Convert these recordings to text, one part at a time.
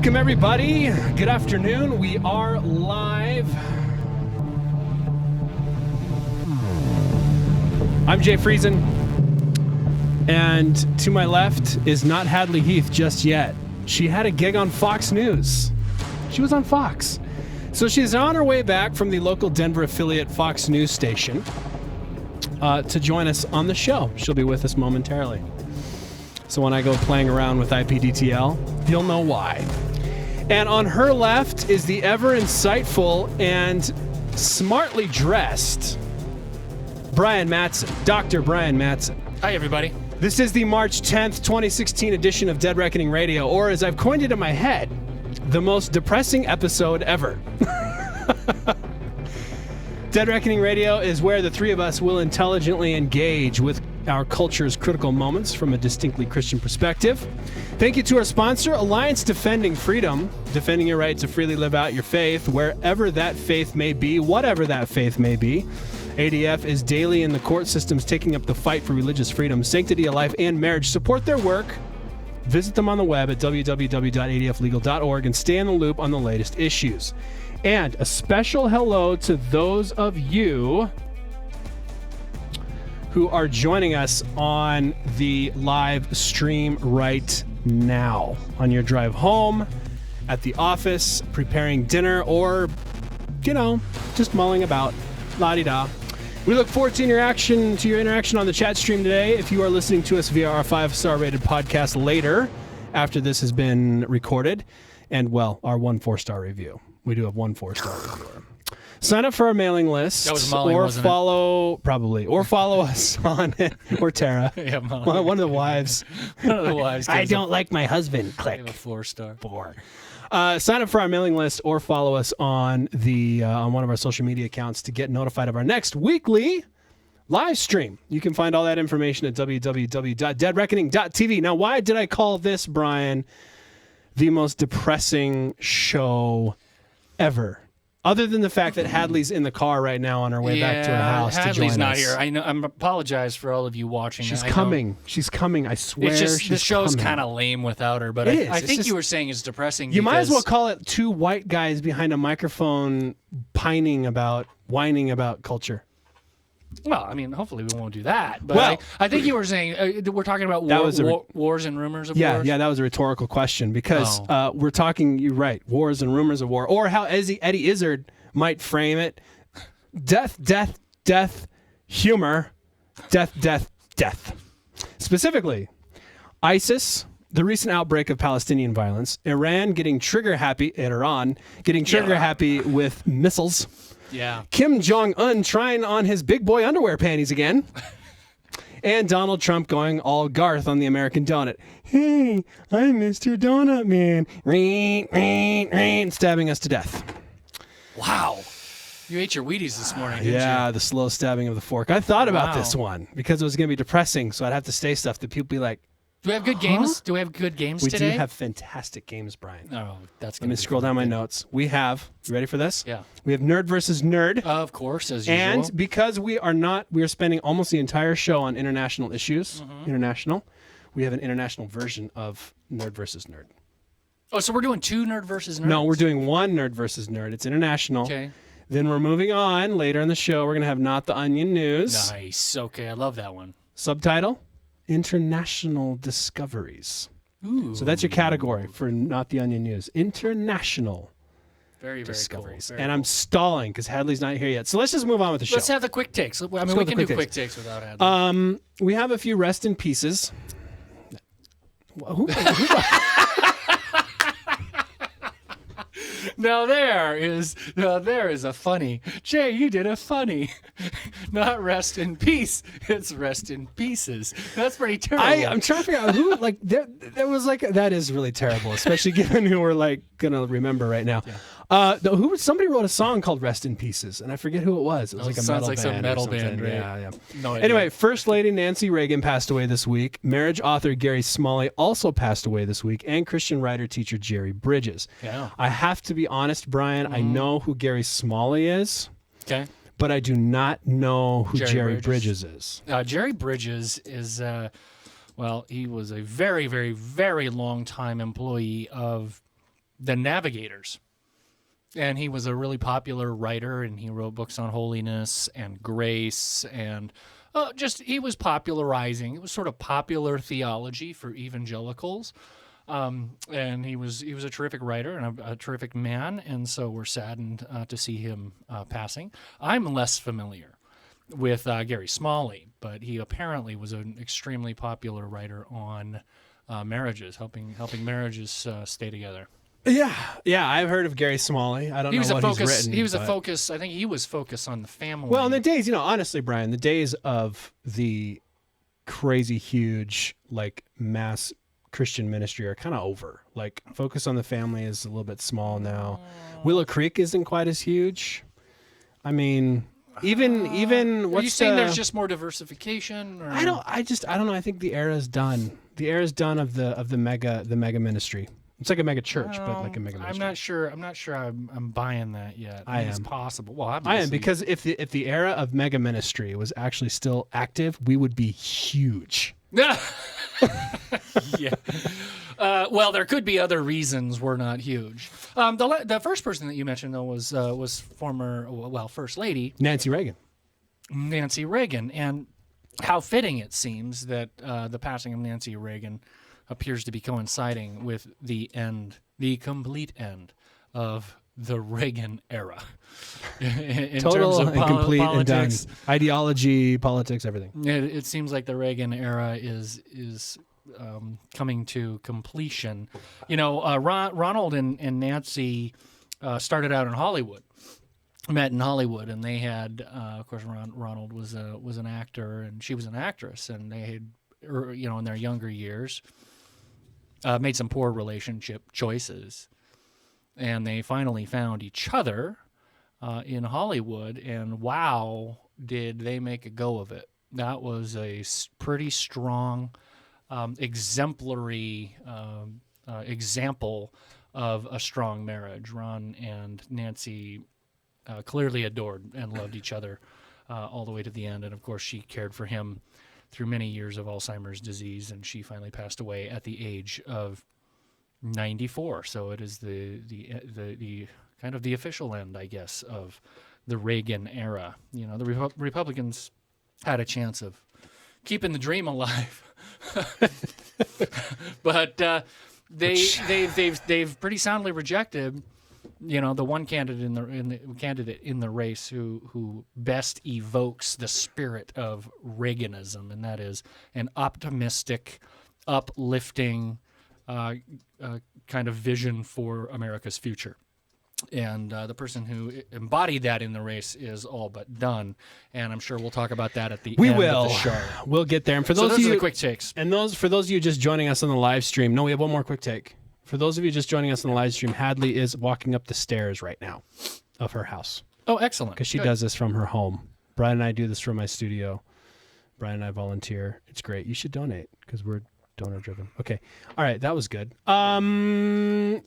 Welcome, everybody. Good afternoon. We are live. I'm Jay Friesen, and to my left is not Hadley Heath just yet. She had a gig on Fox News. She was on Fox. So she's on her way back from the local Denver affiliate Fox News station to join us on the show. She'll be with us momentarily. So when I go playing around with IPDTL, you'll know why. And on her left is the ever insightful and smartly dressed Brian Mattson, Dr. Brian Mattson. Hi, everybody. This is the March 10th, 2016 edition of Dead Reckoning Radio, or as I've coined it in my head, the most depressing episode ever. Dead Reckoning Radio is where the three of us will intelligently engage with our culture's critical moments from a distinctly Christian perspective. Thank you to our sponsor, Alliance Defending Freedom, defending your right to freely live out your faith, wherever that faith may be, whatever that faith may be. ADF is daily in the court systems taking up the fight for religious freedom, sanctity of life, and marriage. Support their work. Visit them on the web at www.adflegal.org and stay in the loop on the latest issues. And a special hello to those of you who are joining us on the live stream right now on your drive home, at the office, preparing dinner, or, you know, just mulling about. La-di-da. We look forward to your interaction on the chat stream today. If you are listening to us via our 5-star rated podcast later, after this has been recorded, and, well, our 1 4-star review. We do have 1 4-star reviewer. Sign up for our mailing list. That was Molly, or wasn't follow, it? Probably, or follow us on it, or Tara. Yeah, Molly. One of the wives. One of the wives. I don't like my husband. Click. I have a 4-star. 4. Sign up for our mailing list or follow us on on one of our social media accounts to get notified of our next weekly live stream. You can find all that information at www.deadreckoning.tv. Now, why did I call this, Brian, the most depressing show ever? Other than the fact that Hadley's in the car right now on her way back to her house to join us. Hadley's not here. I know. I apologize for all of you watching. She's coming. She's coming. I swear. It's just the show's kind of lame without her. But I think you were saying it's depressing. You might as well call it 2 white guys behind a microphone whining about culture. Well, I mean, hopefully we won't do that. But I think you were saying we're talking about wars and rumors of wars. Yeah, that was a rhetorical question because we're talking. You're right, wars and rumors of war, or how Eddie Izzard might frame it: death, death, death, humor, death, death, death. Specifically, ISIS, the recent outbreak of Palestinian violence, Iran getting trigger happy with missiles. Yeah. Kim Jong Un trying on his big boy underwear panties again. And Donald Trump going all Garth on the American donut. Hey, I'm Mr. Donut Man. Reet, reet, reet, stabbing us to death. Wow. You ate your Wheaties this morning, didn't you? Yeah, the slow stabbing of the fork. I thought about this one because it was going to be depressing, so I'd have to say stuff that people be like, do we have good games? Do we have good games today? We do have fantastic games, Brian. Oh, that's good. Let me scroll down my notes. We have, you ready for this? Yeah. We have Nerd versus Nerd. Of course, as usual. And because we are spending almost the entire show on international issues, we have an international version of Nerd versus Nerd. Oh, so we're doing 2 Nerd versus Nerd? No, we're doing 1 Nerd versus Nerd. It's international. Okay. Then we're moving on. Later in the show, we're going to have Not the Onion News. Nice. Okay, I love that one. Subtitle, International Discoveries. Ooh. So that's your category for Not the Onion News. International very discoveries. Cool. I'm stalling because Hadley's not here yet. So let's just move on with the show. Let's have the quick takes. I mean, we can do quick takes without Hadley. We have a few rest in pieces. Now there is a funny. Jay, you did a funny. Not rest in peace. It's rest in pieces. That's pretty terrible. I'm trying to figure out who, like, there was like, that is really terrible, especially given who we're like going to remember right now. Yeah. Somebody wrote a song called Rest in Pieces, and I forget who it was. It was like a metal band. Sounds like some metal band, right? Yeah. No idea. Anyway, First Lady Nancy Reagan passed away this week. Marriage author Gary Smalley also passed away this week, and Christian writer teacher Jerry Bridges. Yeah. I have to be honest, Brian, I know who Gary Smalley is. Okay. But I do not know who Jerry Bridges is. Jerry Bridges is, he was a very, very, very long time employee of the Navigators. And he was a really popular writer, and he wrote books on holiness and grace, and he was popularizing. It was sort of popular theology for evangelicals. And he was a terrific writer and a terrific man, and so we're saddened to see him passing. I'm less familiar with Gary Smalley, but he apparently was an extremely popular writer on marriages, helping marriages stay together. Yeah, I've heard of Gary Smalley. I don't know what he's written. He was a focus. I think he was focused on the family. Well, in the days, honestly, Brian, the days of the crazy, huge, like mass Christian ministry are kind of over. Like, focus on the family is a little bit small now. Willow Creek isn't quite as huge. I mean, even are you saying there's just more diversification? Or? I don't know. I think the era is done. The era is done of the mega ministry. It's like a mega church, but like a mega ministry. I'm not sure I'm buying that yet. I am. It's possible. Well, obviously. I am, because if the era of mega ministry was actually still active, we would be huge. Yeah. Well, there could be other reasons we're not huge. The first person that you mentioned, though, was former, First Lady Nancy Reagan. And how fitting it seems that the passing of Nancy Reagan appears to be coinciding with the complete end of the Reagan era. in Total terms of and complete politics, and done. Ideology, politics, everything. It seems like the Reagan era is coming to completion. Ronald and Nancy started out in Hollywood, met in Hollywood, and they had, of course, Ronald was an actor and she was an actress, and they had, in their younger years, made some poor relationship choices, and they finally found each other in Hollywood, and wow, did they make a go of it. That was a pretty strong, exemplary example of a strong marriage. Ron and Nancy clearly adored and loved each other all the way to the end, and of course she cared for him through many years of Alzheimer's disease, and she finally passed away at the age of 94. So it is the kind of the official end, I guess, of the Reagan era. The Republicans had a chance of keeping the dream alive, but they've pretty soundly rejected. The one candidate in the race who best evokes the spirit of Reaganism, and that is an optimistic, uplifting kind of vision for America's future. And the person who embodied that in the race is all but done, and I'm sure we'll talk about that at the end of the show. We'll get there. And for those of you, are the quick takes. And for those of you just joining us on the live stream, no, we have one more quick take. For those of you just joining us on the live stream, Hadley is walking up the stairs right now of her house. Oh, excellent. Because she does this from her home. Brian and I do this from my studio. Brian and I volunteer. It's great. You should donate because we're donor driven. Okay. All right. That was good.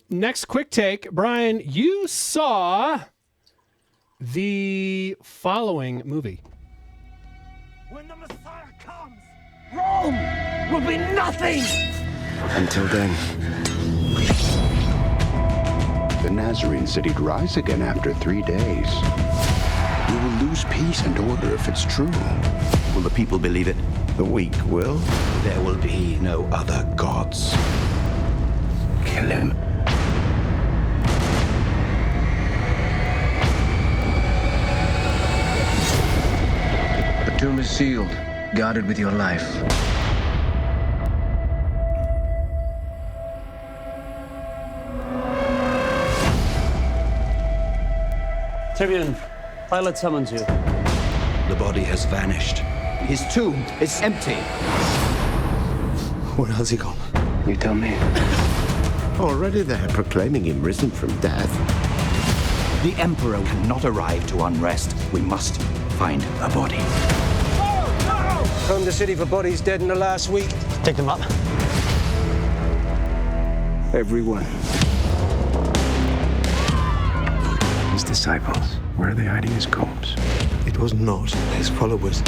Next quick take. Brian, you saw the following movie. When the Messiah comes, Rome will be nothing! Until then, the Nazarene said he'd rise again after 3 days. We will lose peace and order if it's true. Will the people believe it? The weak will. There will be no other gods. Kill him. The tomb is sealed, guarded with your life. Tyrion, Pilate summons you. The body has vanished. His tomb is empty. Where has he gone? You tell me. Already they're proclaiming him risen from death. The Emperor cannot arrive to unrest. We must find a body. Combed the city for bodies dead in the last week. Take them up. Everyone. His disciples, where are they hiding his corpse? It was not his followers.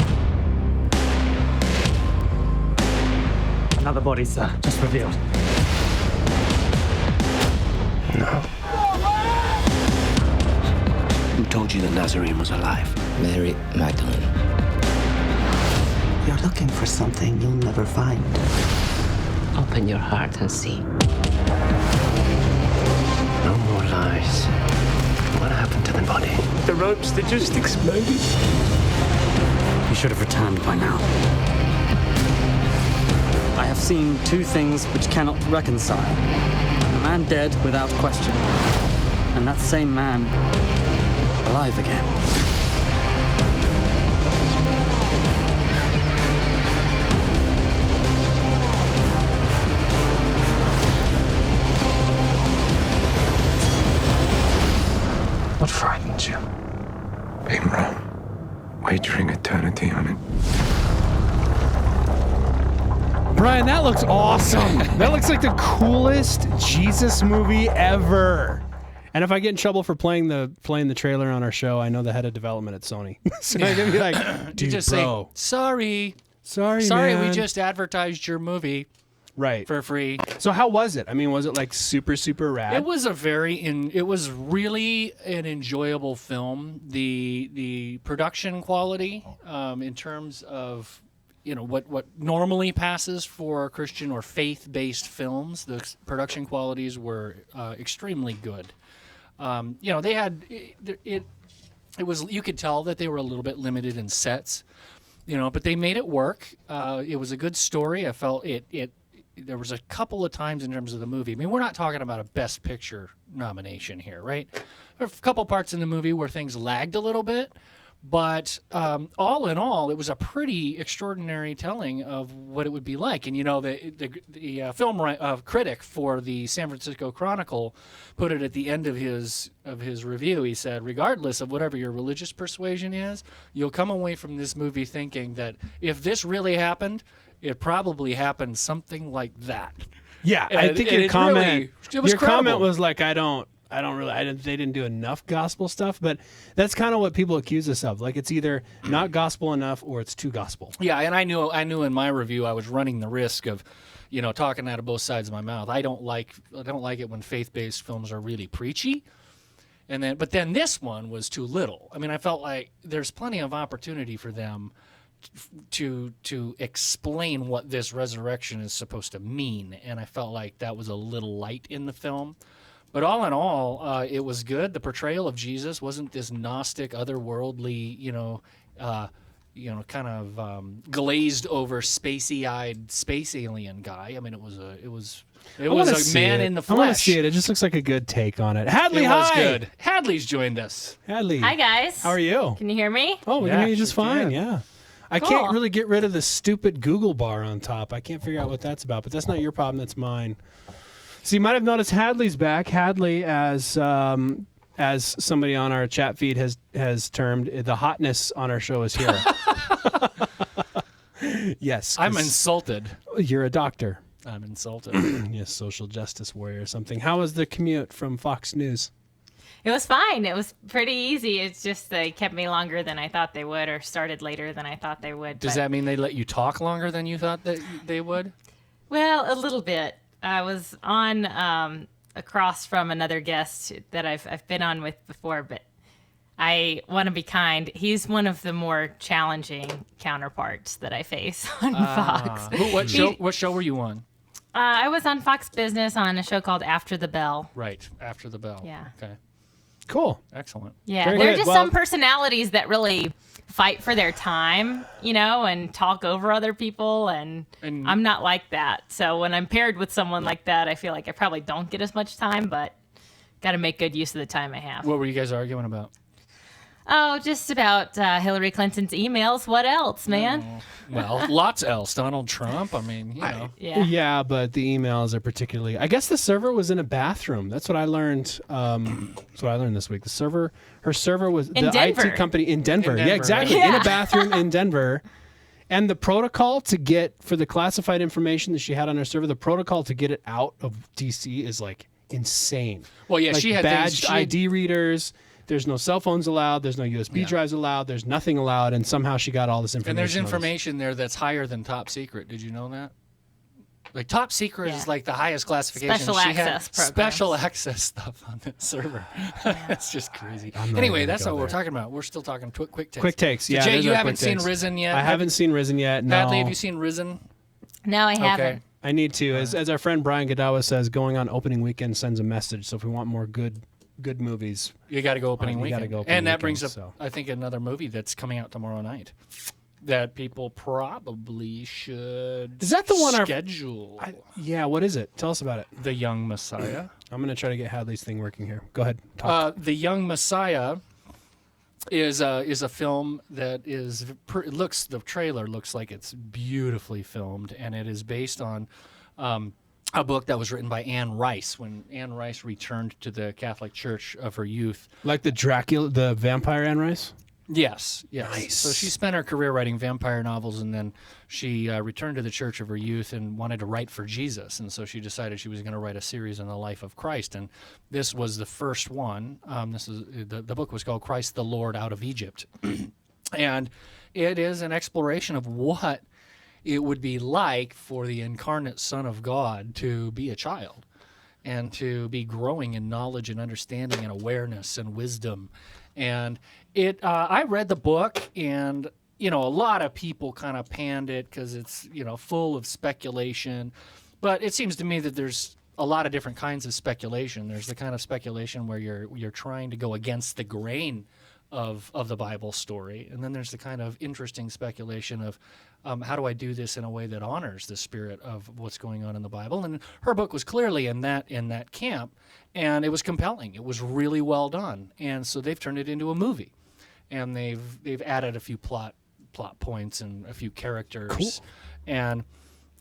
Another body, sir, just revealed. No. Who told you that Nazarene was alive? Mary Magdalene. You're looking for something you'll never find. Open your heart and see. No more lies. What happened to the body? The ropes, they just exploded. You should have returned by now. I have seen two things which cannot reconcile. A man dead without question, and that same man alive again. What frightens you? Being wrong. Wagering eternity on it. Brian, that looks awesome. That looks like the coolest Jesus movie ever. And if I get in trouble for playing the trailer on our show, I know the head of development at Sony. So I'm gonna be like, dude, just bro. say, sorry, man. we just advertised your movie right for free. So how was it? I mean, was it like super, super rad? It was it was really an enjoyable film. The production quality, in terms of, you know, what normally passes for Christian or faith-based films, the production qualities were extremely good. You know, they had it was, you could tell that they were a little bit limited in sets, you know, but they made it work. It was a good story. I felt there was a couple of times in terms of the movie. I mean, we're not talking about a Best Picture nomination here, right? There are a couple parts in the movie where things lagged a little bit, but all in all, it was a pretty extraordinary telling of what it would be like. And, you know, the film critic for the San Francisco Chronicle put it at the end of his review. He said, regardless of whatever your religious persuasion is, you'll come away from this movie thinking that if this really happened, it probably happened something like that. Yeah, And I think your comment, really, it was your credible. comment was like, they didn't do enough gospel stuff, but that's kind of what people accuse us of. Like, it's either not gospel enough or it's too gospel. Yeah, and I knew in my review I was running the risk of, you know, talking out of both sides of my mouth. I don't like it when faith-based films are really preachy. But then this one was too little. I mean, I felt like there's plenty of opportunity for them to explain what this resurrection is supposed to mean, and I felt like that was a little light in the film. But all in all, it was good. The portrayal of Jesus wasn't this Gnostic, otherworldly, kind of glazed over, spacey-eyed space alien guy. I mean, it was a man in the flesh. I want to see it. It just looks like a good take on it. Hadley, it was hi. good. Hadley's joined us. Hadley, Hi guys. how are you? Can you hear me? Oh, we can hear you just fine. Yeah. I Cool. can't really get rid of the stupid Google bar on top. I can't figure out what that's about, but that's not your problem. That's mine. So you might have noticed Hadley's back. Hadley, as somebody on our chat feed has termed, the hotness on our show is here. Yes. I'm insulted. You're a doctor. I'm insulted. Yes, social justice warrior or something. How was the commute from Fox News? It was fine. It was pretty easy. It's just they kept me longer than I thought they would, or started later than I thought they would. Does that mean they let you talk longer than you thought that they would? Well, a little bit. I was on across from another guest that I've been on with before, but I want to be kind. He's one of the more challenging counterparts that I face on Fox. What show were you on? I was on Fox Business on a show called After the Bell. Right, After the Bell. Yeah. Okay. Cool. Excellent. Yeah, Very there are good. just some personalities that really fight for their time, you know, and talk over other people, and I'm not like that. So when I'm paired with someone like that, I feel like I probably don't get as much time, but got to make good use of the time I have. What were you guys arguing about? Oh, just about Hillary Clinton's emails. What else, man? Well, lots else. Donald Trump. I mean, you know. Yeah, but the emails are particularly. I guess the server was in a bathroom. That's what I learned. That's what I learned this week. Her server was in the Denver. IT company in Denver. In Yeah, Denver, exactly. right? In a bathroom in Denver. And the protocol to get for the classified information that she had on her server, the protocol to get it out of DC is like insane. Well, yeah, like she had badged ID readers. There's no cell phones allowed. There's no USB drives allowed. There's nothing allowed. And somehow she got all this information. And there's information there that's higher than top secret. Did you know that? Like top secret is like the highest classification. Special she access had programs. special access stuff on the server. It's just crazy. Anyway, that's not what we're talking about. We're still talking quick takes. Quick takes. Yeah. So Jay, those you are haven't quick seen takes. Risen yet. I haven't seen Risen yet. No. Hadley, have you seen Risen? No, I haven't. I need to. As our friend Brian Godawa says, going on opening weekend sends a message. So if we want more good movies, You got to go opening you weekend. gotta go opening and that weekend, brings up, so. I think, another movie that's coming out tomorrow night that people probably should Is that the one schedule. yeah. What is it? Tell us about it. The Young Messiah. I'm gonna try to get Hadley's thing working here. Go ahead. Talk. The Young Messiah is a film that the trailer looks like it's beautifully filmed, and it is based on a book that was written by Anne Rice when Anne Rice returned to the Catholic Church of her youth. Like the Dracula, the vampire Anne Rice? Yes. Nice. So she spent her career writing vampire novels, and then she returned to the Church of her youth and wanted to write for Jesus. And so she decided she was going to write a series on the life of Christ. And this was the first one. The book was called Christ the Lord Out of Egypt. And it is an exploration of what it would be like for the incarnate Son of God to be a child and to be growing in knowledge and understanding and awareness and wisdom. And I read the book, and a lot of people kind of panned it because it's full of speculation. But it seems to me that there's a lot of different kinds of speculation. There's the kind of speculation where you're trying to go against the grain of the Bible story, and then there's the kind of interesting speculation of how do I do this in a way that honors the spirit of what's going on in the Bible. And her book was clearly in that camp, and it was compelling. It was really well done, and so they've turned it into a movie, and they've added a few plot points and a few characters. Cool. And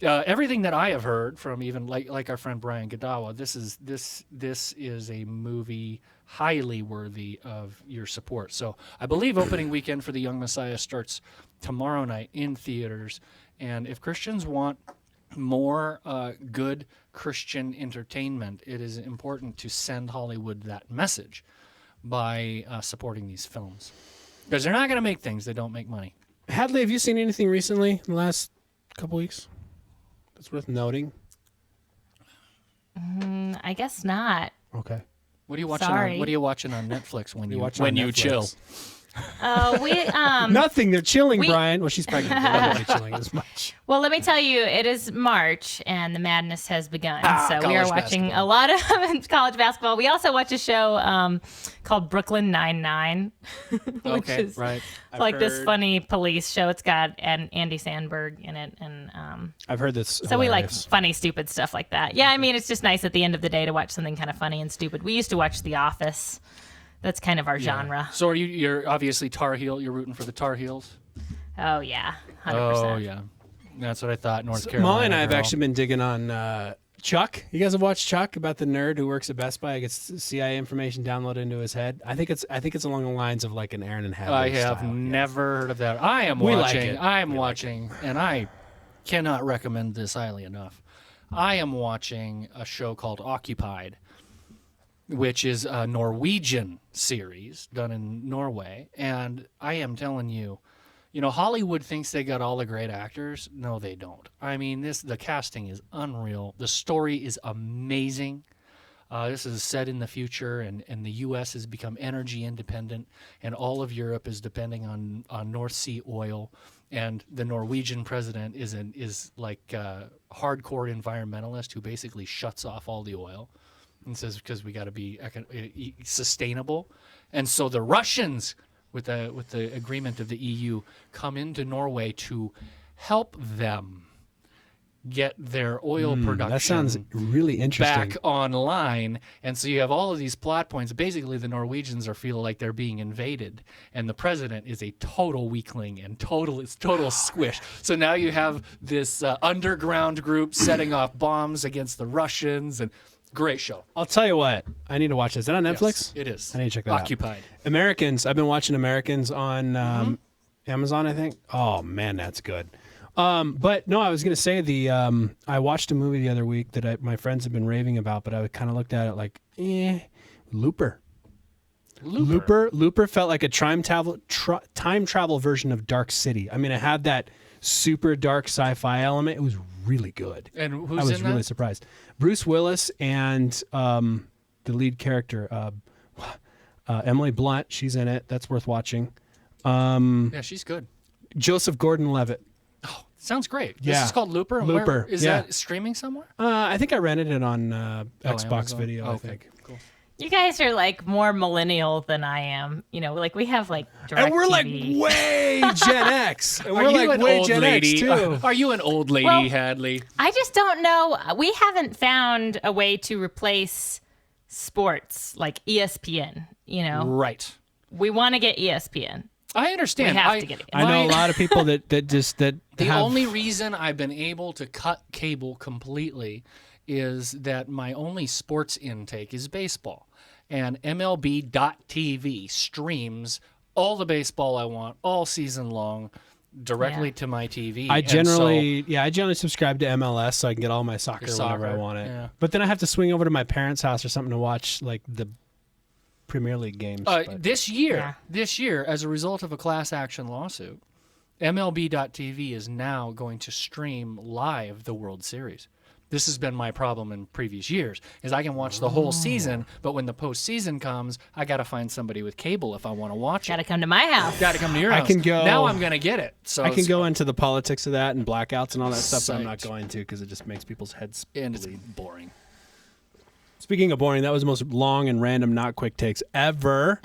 everything that I have heard from even like our friend Brian Godawa, this is a movie highly worthy of your support. So I believe opening weekend for The Young Messiah starts tomorrow night in theaters. And if Christians want more good Christian entertainment, it is important to send Hollywood that message by supporting these films. Because they're not going to make things that don't make money. Hadley, have you seen anything recently in the last couple weeks that's worth noting? I guess not. Okay. What are you watching? Sorry. What are you watching on Netflix when you Netflix? chill? Nothing. They're chilling, Brian. Well, she's pregnant. They're not really chilling as much. Well, let me tell you, it is March and the madness has begun. So we are college watching basketball. a lot of college basketball. We also watch a show called Brooklyn Nine-Nine, which is right. like this funny police show. It's got Andy Samberg in it, and I've heard this. so we like funny, stupid stuff like that. Yeah, I mean, it's just nice at the end of the day to watch something kind of funny and stupid. We used to watch The Office. That's kind of our genre. So you're obviously Tar Heel. You're rooting for the Tar Heels. Oh yeah, 100%. Oh yeah, that's what I thought. North Carolina. Molly and I have girl. actually been digging on Chuck. You guys have watched Chuck about the nerd who works at Best Buy, gets CIA information downloaded into his head. I think it's along the lines of like an Aaron and Hadley. I have style. never heard of that. I am We like watching. it. I am watching, and I cannot recommend this highly enough. I am watching a show called Occupied, which is a Norwegian series done in Norway. And I am telling you, Hollywood thinks they got all the great actors. No, they don't. I mean, the casting is unreal. The story is amazing. This is set in the future, and the U.S. has become energy independent, and all of Europe is depending on North Sea oil. And the Norwegian president is like a hardcore environmentalist who basically shuts off all the oil. And says because we got to be sustainable, and so the Russians, with the agreement of the EU, come into Norway to help them get their oil production. That sounds really interesting. Back online, and so you have all of these plot points. Basically, the Norwegians feel like they're being invaded, and the president is a total weakling and total squish. So now you have this underground group setting off bombs against the Russians and. Great show. I'll tell you what. I need to watch this. Is that on Netflix? Yes, it is. I need to check that out. Occupied. Americans. I've been watching Americans on Amazon, I think. Oh, man, that's good. But no, I was going to say I watched a movie the other week that my friends have been raving about, but I kind of looked at it like, Looper. Looper felt like a time travel version of Dark City. I mean, it had that super dark sci-fi element. It was really good. And who's I was in really that? surprised. Bruce Willis and the lead character, Emily Blunt. She's in it. That's worth watching. Yeah, she's good. Joseph Gordon-Levitt. Sounds great. Yeah. This is called Looper. And Looper, Where, is yeah. that streaming somewhere? I think I rented it on Xbox Amazon. Video. Oh, I okay. think. Cool. You guys are like more millennial than I am. You know, like we have like And we're like DirecTV. way Gen X. And Are we're you like an way old Gen lady? X too. Are you an old lady, Well, Hadley? I just don't know. We haven't found a way to replace sports like ESPN. You know, Right. we want to get ESPN. I understand. We have to get it. I know a lot of people that The have, only reason I've been able to cut cable completely is that my only sports intake is baseball. And MLB.TV streams all the baseball I want all season long directly to my TV. I And generally subscribe to MLS so I can get all my soccer whenever I want it. yeah. But then I have to swing over to my parents' house or something to watch like the Premier League games. but- This year, as a result of a class action lawsuit, MLB.TV is now going to stream live the World Series. This has been my problem in previous years, is I can watch the whole season, but when the postseason comes, I got to find somebody with cable if I want to watch it. Got to come to my house. Got to come to your I house. can go- Now I'm going to get it. So I can it's- go into the politics of that and blackouts and all that stuff, but I'm not Psyched. going to because it just makes people's heads and it's bleed. boring. Speaking of boring, that was the most long and random, not quick takes ever.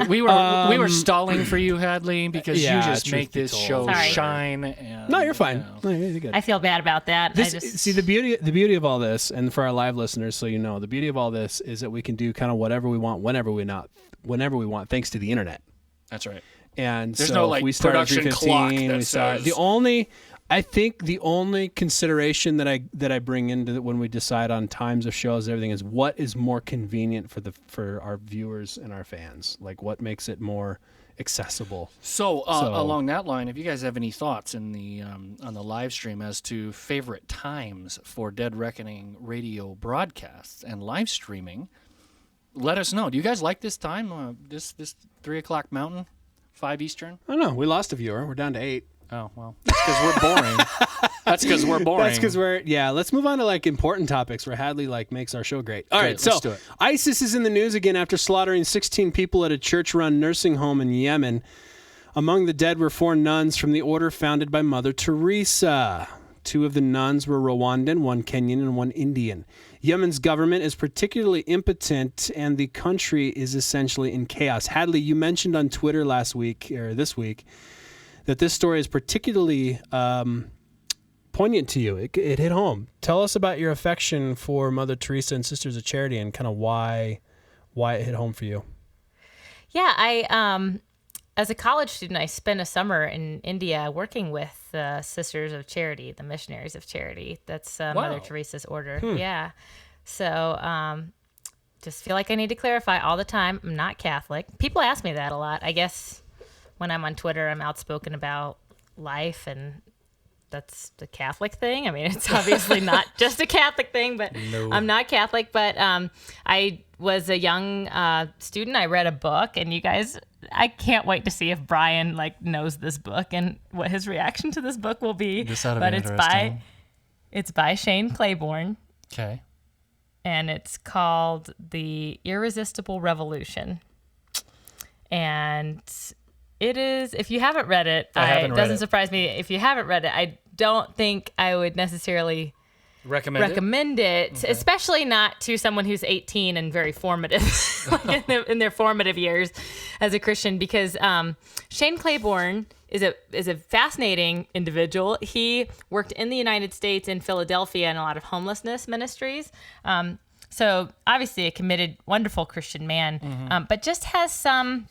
We were stalling for you, Hadley, because yeah, you just truth make be this told. show Sorry. shine. And, No, you're fine. you know. No, you're good. I feel bad about that. This, I just see the beauty of all this, and for our live listeners, so you know, the beauty of all this is that we can do kind of whatever we want, whenever we want, thanks to the internet. That's right. And There's so no, if like, we start at production clock 3:15, that we start says- I think the only consideration that I bring into when we decide on times of shows and everything is what is more convenient for our viewers and our fans. Like what makes it more accessible. So along that line, if you guys have any thoughts in the on the live stream as to favorite times for Dead Reckoning radio broadcasts and live streaming, let us know. Do you guys like this time? This 3 o'clock Mountain, 5 Eastern? I don't know. We lost a viewer. We're down to 8. Oh well, that's because we're boring. That's because we're boring. That's because let's move on to like important topics where Hadley like makes our show great. All Great, right, so let's do it. ISIS is in the news again after slaughtering 16 people at a church-run nursing home in Yemen. Among the dead were 4 nuns from the order founded by Mother Teresa. 2 of the nuns were Rwandan, 1 Kenyan, and 1 Indian. Yemen's government is particularly impotent, and the country is essentially in chaos. Hadley, you mentioned on Twitter this week, that this story is particularly poignant to you. It hit home. Tell us about your affection for Mother Teresa and Sisters of Charity and kind of why it hit home for you. Yeah, I as a college student, I spent a summer in India working with the Sisters of Charity, the Missionaries of Charity. That's Mother Teresa's order. Yeah. So just feel like I need to clarify all the time. I'm not Catholic. People ask me that a lot. I guess when I'm on Twitter, I'm outspoken about life, and that's the Catholic thing. I mean, it's obviously not just a Catholic thing, but No. I'm not Catholic. But I was a young student. I read a book, and you guys, I can't wait to see if Brian knows this book and what his reaction to this book will be. This ought to But be it's by Shane Claiborne, Okay. and it's called The Irresistible Revolution. And it is, if you haven't read it, haven't it read doesn't it. surprise me if you haven't read it. I don't think I would necessarily recommend it, Okay. especially not to someone who's 18 and very formative, in their formative years as a Christian, because Shane Claiborne is a fascinating individual. He worked in the United States in Philadelphia in a lot of homelessness ministries. So obviously a committed, wonderful Christian man, but just has some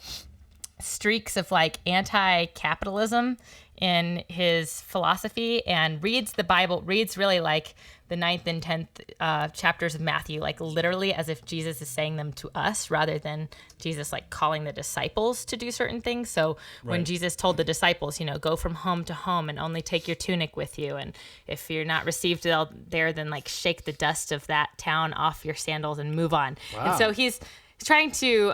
streaks of anti-capitalism in his philosophy, and reads the Bible, reads really like the 9th and 10th chapters of Matthew, literally as if Jesus is saying them to us rather than Jesus calling the disciples to do certain things. So when Right. Jesus told the disciples, go from home to home and only take your tunic with you, and if you're not received there, then shake the dust of that town off your sandals and move on. Wow. And so he's trying to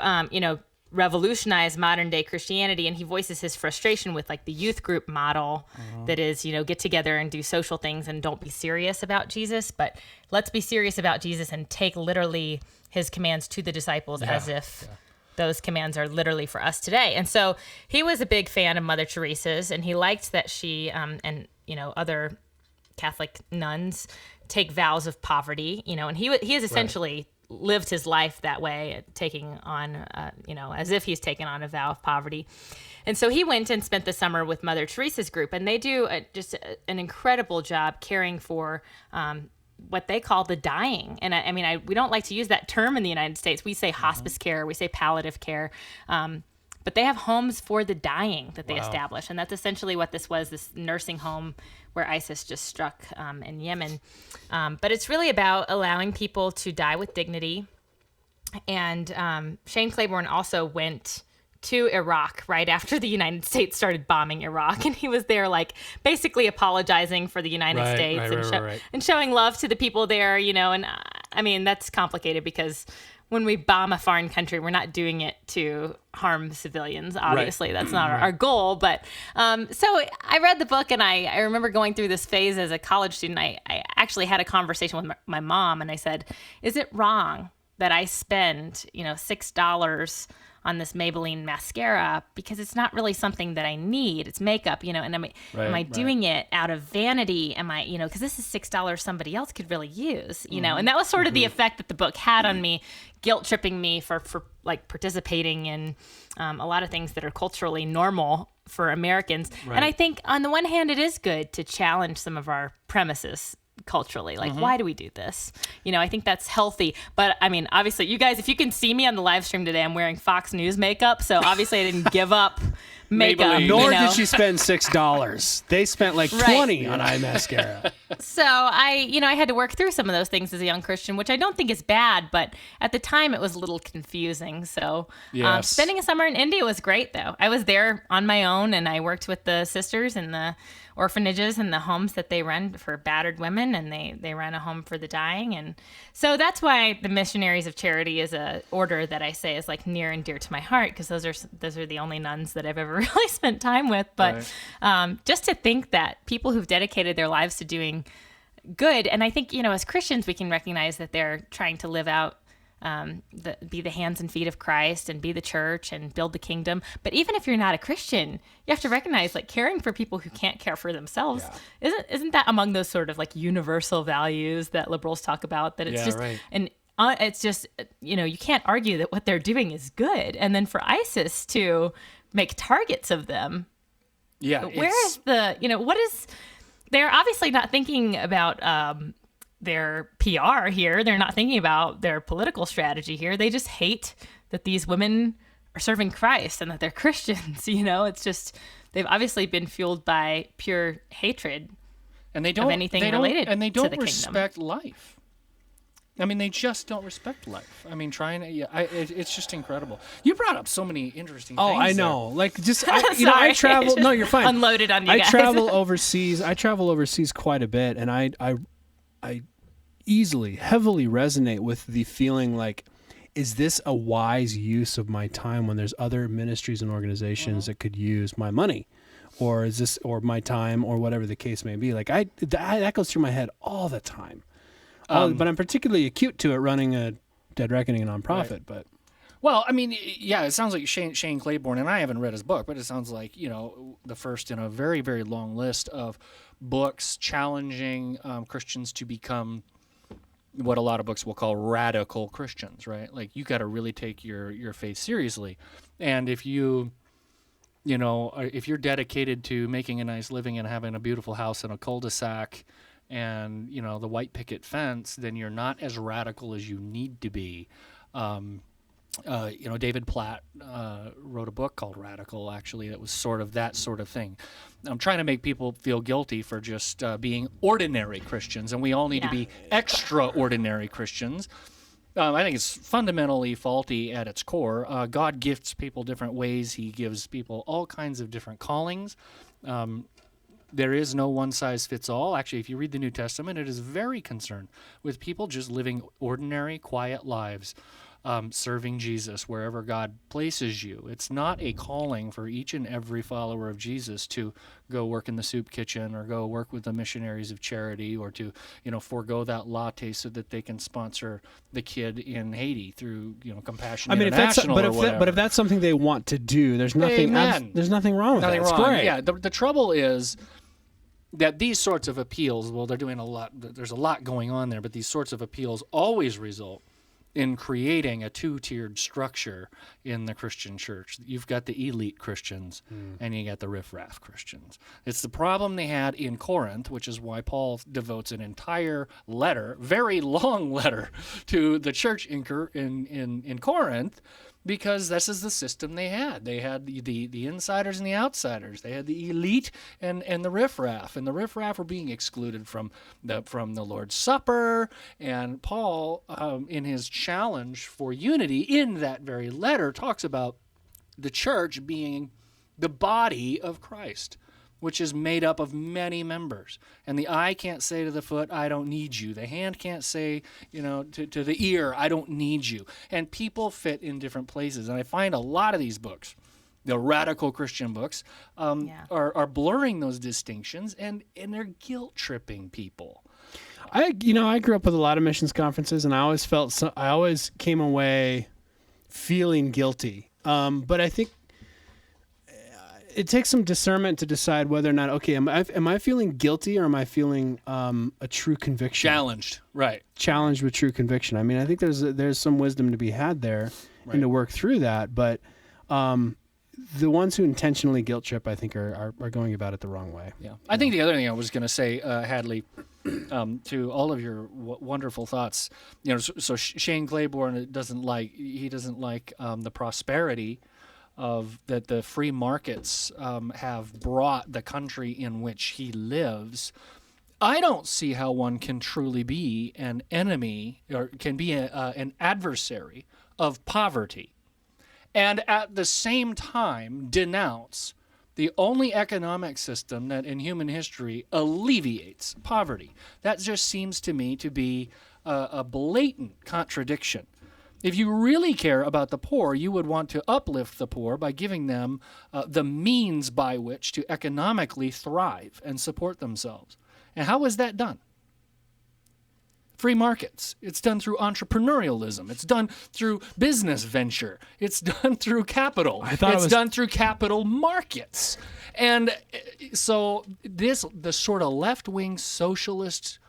revolutionize modern day Christianity, and he voices his frustration with like the youth group model that is, get together and do social things and don't be serious about Jesus, but let's be serious about Jesus and take literally his commands to the disciples as if those commands are literally for us today. And so he was a big fan of Mother Teresa's, and he liked that she and other Catholic nuns take vows of poverty, and he has essentially lived his life that way, taking on, as if he's taken on a vow of poverty. And so he went and spent the summer with Mother Teresa's group, and they do an incredible job caring for what they call the dying. And we don't like to use that term in the United States. We say hospice care, we say palliative care, but they have homes for the dying that they establish. And that's essentially what this was, this nursing home where ISIS just struck in Yemen. But it's really about allowing people to die with dignity. And Shane Claiborne also went to Iraq right after the United States started bombing Iraq. And he was there, like, basically apologizing for the United States and showing love to the people there, And I mean, that's complicated because when we bomb a foreign country, we're not doing it to harm civilians. Obviously, that's not our goal. But so I read the book, and I remember going through this phase as a college student. I actually had a conversation with my mom, and I said, is it wrong that I spend, $6 on this Maybelline mascara because it's not really something that I need? It's makeup, and am I doing it out of vanity? Am I, because this is $6 somebody else could really use, and that was sort of the effect that the book had on me, guilt tripping me for like participating in a lot of things that are culturally normal for Americans. And I think on the one hand, it is good to challenge some of our premises culturally, like why do we do this? I think that's healthy. But I mean, obviously, you guys, if you can see me on the live stream today, I'm wearing Fox News makeup, so obviously I didn't give up makeup. Nor did she spend $6. They spent like $20 on eye mascara. So I had to work through some of those things as a young Christian, which I don't think is bad, but at the time it was a little confusing. So spending a summer in India was great, though. I was there on my own, and I worked with the sisters in the orphanages and the homes that they run for battered women, and they run a home for the dying. And so that's why the Missionaries of Charity is a order that I say is like near and dear to my heart, because those are the only nuns that I've ever really spent time with. But just to think that people who've dedicated their lives to doing good, and I think as Christians we can recognize that they're trying to live out be the hands and feet of Christ and be the church and build the kingdom. But even if you're not a Christian, you have to recognize, like, caring for people who can't care for themselves isn't that among those sort of like universal values that liberals talk about, that it's it's just you can't argue that what they're doing is good. And then for ISIS to make targets of them, where is the what is, they're obviously not thinking about their PR here. They're not thinking about their political strategy here. They just hate that these women are serving Christ and that they're Christians. It's just, they've obviously been fueled by pure hatred and they don't, of anything related to the kingdom. And they don't respect life. I mean, they just don't respect life. I mean, it's just incredible. You brought up so many interesting things. Oh, I know. Like, just, I travel. No, you're fine. Unloaded on you guys. I travel overseas quite a bit, and I easily, heavily resonate with the feeling like, is this a wise use of my time when there's other ministries and organizations that could use my money? Or is this, or my time, or whatever the case may be? Like, that goes through my head all the time. But I'm particularly acute to it running a Dead Reckoning, a nonprofit. Right. But well, I mean, yeah, it sounds like Shane Claiborne, and I haven't read his book, but it sounds like, the first in a very, very long list of books challenging Christians to become what a lot of books will call radical Christians, right? Like, you got to really take your faith seriously. And if if you're dedicated to making a nice living and having a beautiful house in a cul-de-sac and, the white picket fence, then you're not as radical as you need to be. David Platt wrote a book called Radical, actually, that was sort of that sort of thing. I'm trying to make people feel guilty for just being ordinary Christians, and we all need to be extraordinary Christians. I think it's fundamentally faulty at its core. God gifts people different ways. He gives people all kinds of different callings. There is no one-size-fits-all. Actually, if you read the New Testament, it is very concerned with people just living ordinary, quiet lives. serving Jesus wherever God places you. It's not a calling for each and every follower of Jesus to go work in the soup kitchen or go work with the missionaries of charity or to, forego that latte so that they can sponsor the kid in Haiti through, Compassion International or whatever. But if that's something they want to do, there's nothing there's nothing wrong with that. It's great. Yeah, the trouble is that these sorts of appeals, well, they're doing a lot. There's a lot going on there, but these sorts of appeals always result in creating a two-tiered structure in the Christian church. You've got the elite Christians and you got the riffraff Christians. It's the problem they had in Corinth, which is why Paul devotes an entire letter, very long letter, to the church in Corinth, because this is the system they had. They had the insiders and the outsiders. They had the elite and the riffraff. And the riffraff were being excluded from the Lord's Supper. And Paul, in his challenge for unity in that very letter, talks about the church being the body of Christ, which is made up of many members. And the eye can't say to the foot, I don't need you. The hand can't say, to the ear, I don't need you. And people fit in different places. And I find a lot of these books, the radical Christian books, are blurring those distinctions, and they're guilt-tripping people. I grew up with a lot of missions conferences, and I always came away feeling guilty. But I think it takes some discernment to decide whether or not, okay, am I feeling guilty or am I feeling a true conviction? Challenged, right. Challenged with true conviction. I mean, I think there's some wisdom to be had there and to work through that. But the ones who intentionally guilt trip, I think, are going about it the wrong way. Yeah. I think the other thing I was going to say, Hadley, to all of your wonderful thoughts, so Shane Claiborne doesn't like the prosperity of that the free markets have brought the country in which he lives. I don't see how one can truly be an enemy or can be an adversary of poverty and at the same time denounce the only economic system that in human history alleviates poverty. That just seems to me to be a blatant contradiction. If you really care about the poor, you would want to uplift the poor by giving them the means by which to economically thrive and support themselves. And how is that done? Free markets. It's done through entrepreneurialism. It's done through business venture. It's done through capital. It's done through capital markets. And so the sort of left-wing socialist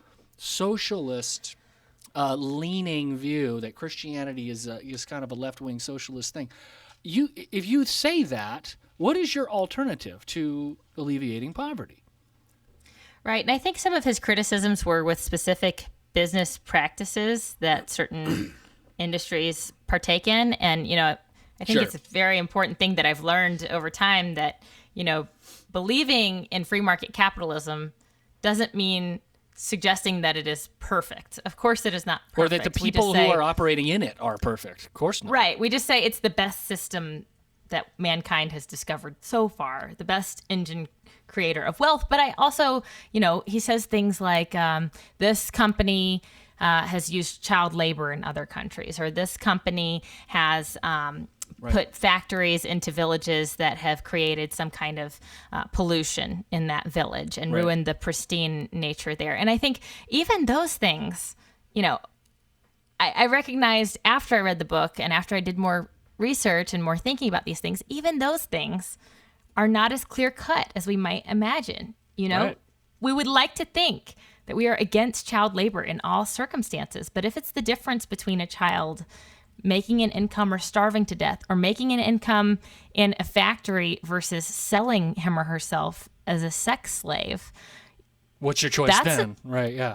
leaning view that Christianity is kind of a left-wing socialist thing. If you say that, what is your alternative to alleviating poverty? Right, and I think some of his criticisms were with specific business practices that certain industries partake in, and I think it's a very important thing that I've learned over time that believing in free market capitalism doesn't mean suggesting that it is perfect. Of course it is not perfect. Or that the people who are operating in it are perfect. Of course not. Right. We just say it's the best system that mankind has discovered so far, the best engine creator of wealth. But I also, he says things like this company has used child labor in other countries, or this company has put factories into villages that have created some kind of pollution in that village and ruined the pristine nature there. And I think even those things, I recognized after I read the book and after I did more research and more thinking about these things, even those things are not as clear cut as we might imagine. We would like to think that we are against child labor in all circumstances, but if it's the difference between a child making an income or starving to death, or making an income in a factory versus selling him or herself as a sex slave, what's your choice then?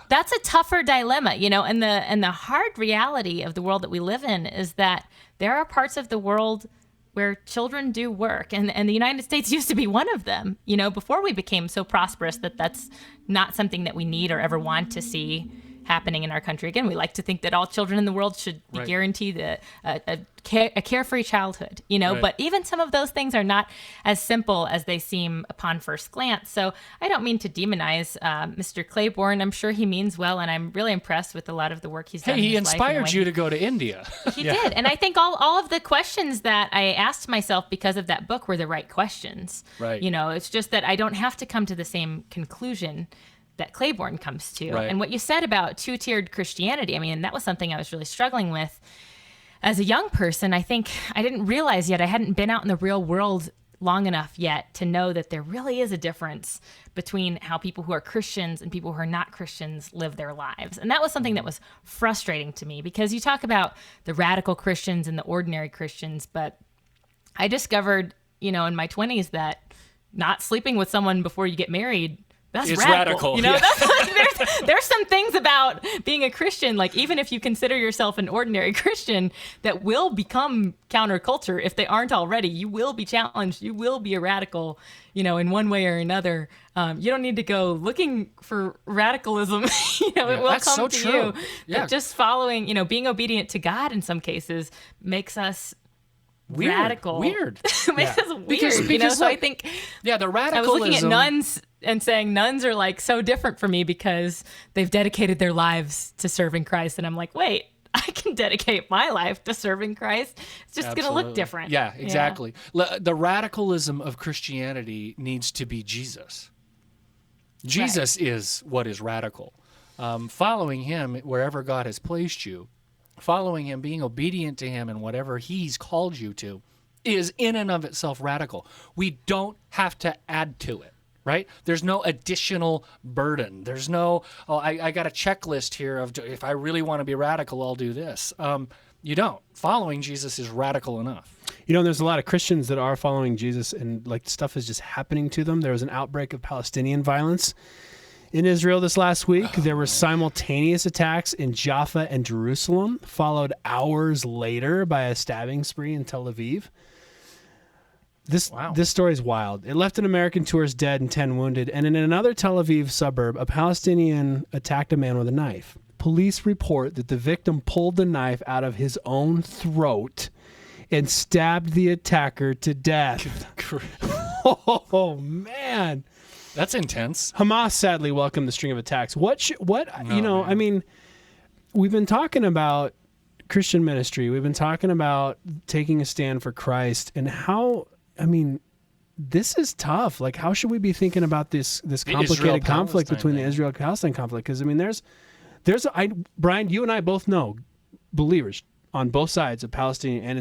That's a tougher dilemma, and the hard reality of the world that we live in is that there are parts of the world where children do work, and the United States used to be one of them, before we became so prosperous that that's not something that we need or ever want to see happening in our country. Again, we like to think that all children in the world should be guaranteed a carefree childhood, but even some of those things are not as simple as they seem upon first glance. So I don't mean to demonize Mr. Claiborne. I'm sure he means well, and I'm really impressed with a lot of the work he's done. Hey, he inspired you to go to India. He did. And I think all of the questions that I asked myself because of that book were the right questions. Right. It's just that I don't have to come to the same conclusion that Claiborne comes to. Right. And what you said about two-tiered Christianity, I mean, that was something I was really struggling with as a young person. I think I didn't realize yet, I hadn't been out in the real world long enough yet to know that there really is a difference between how people who are Christians and people who are not Christians live their lives. And that was something that was frustrating to me, because you talk about the radical Christians and the ordinary Christians, but I discovered, in my 20s that not sleeping with someone before you get married, that's radical. There's some things about being a Christian, like even if you consider yourself an ordinary Christian, that will become counterculture if they aren't already. You will be challenged. You will be a radical, in one way or another. You don't need to go looking for radicalism. It will come to you. Yeah. But just following, being obedient to God in some cases makes us radical. Weird. Makes us weird. Because so I think the radicalism. I was looking at nuns and saying nuns are like so different for me because they've dedicated their lives to serving Christ. And I'm like, wait, I can dedicate my life to serving Christ. It's just going to look different. Yeah, exactly. Yeah. The radicalism of Christianity needs to be Jesus. Jesus is what is radical. Following him wherever God has placed you, following him, being obedient to him in whatever he's called you to, is in and of itself radical. We don't have to add to it, right? There's no additional burden. There's no, I got a checklist here of if I really want to be radical, I'll do this. You don't. Following Jesus is radical enough. There's a lot of Christians that are following Jesus and stuff is just happening to them. There was an outbreak of Palestinian violence in Israel this last week. There were simultaneous attacks in Jaffa and Jerusalem, followed hours later by a stabbing spree in Tel Aviv. This story is wild. It left an American tourist dead and 10 wounded, and in another Tel Aviv suburb, a Palestinian attacked a man with a knife. Police report that the victim pulled the knife out of his own throat and stabbed the attacker to death. Oh, man. That's intense. Hamas sadly welcomed the string of attacks. I mean, we've been talking about Christian ministry. We've been talking about taking a stand for Christ and this is tough. Like, how should we be thinking about this complicated conflict between the Israel-Palestine conflict? Because, Brian, you and I both know believers on both sides of Palestinian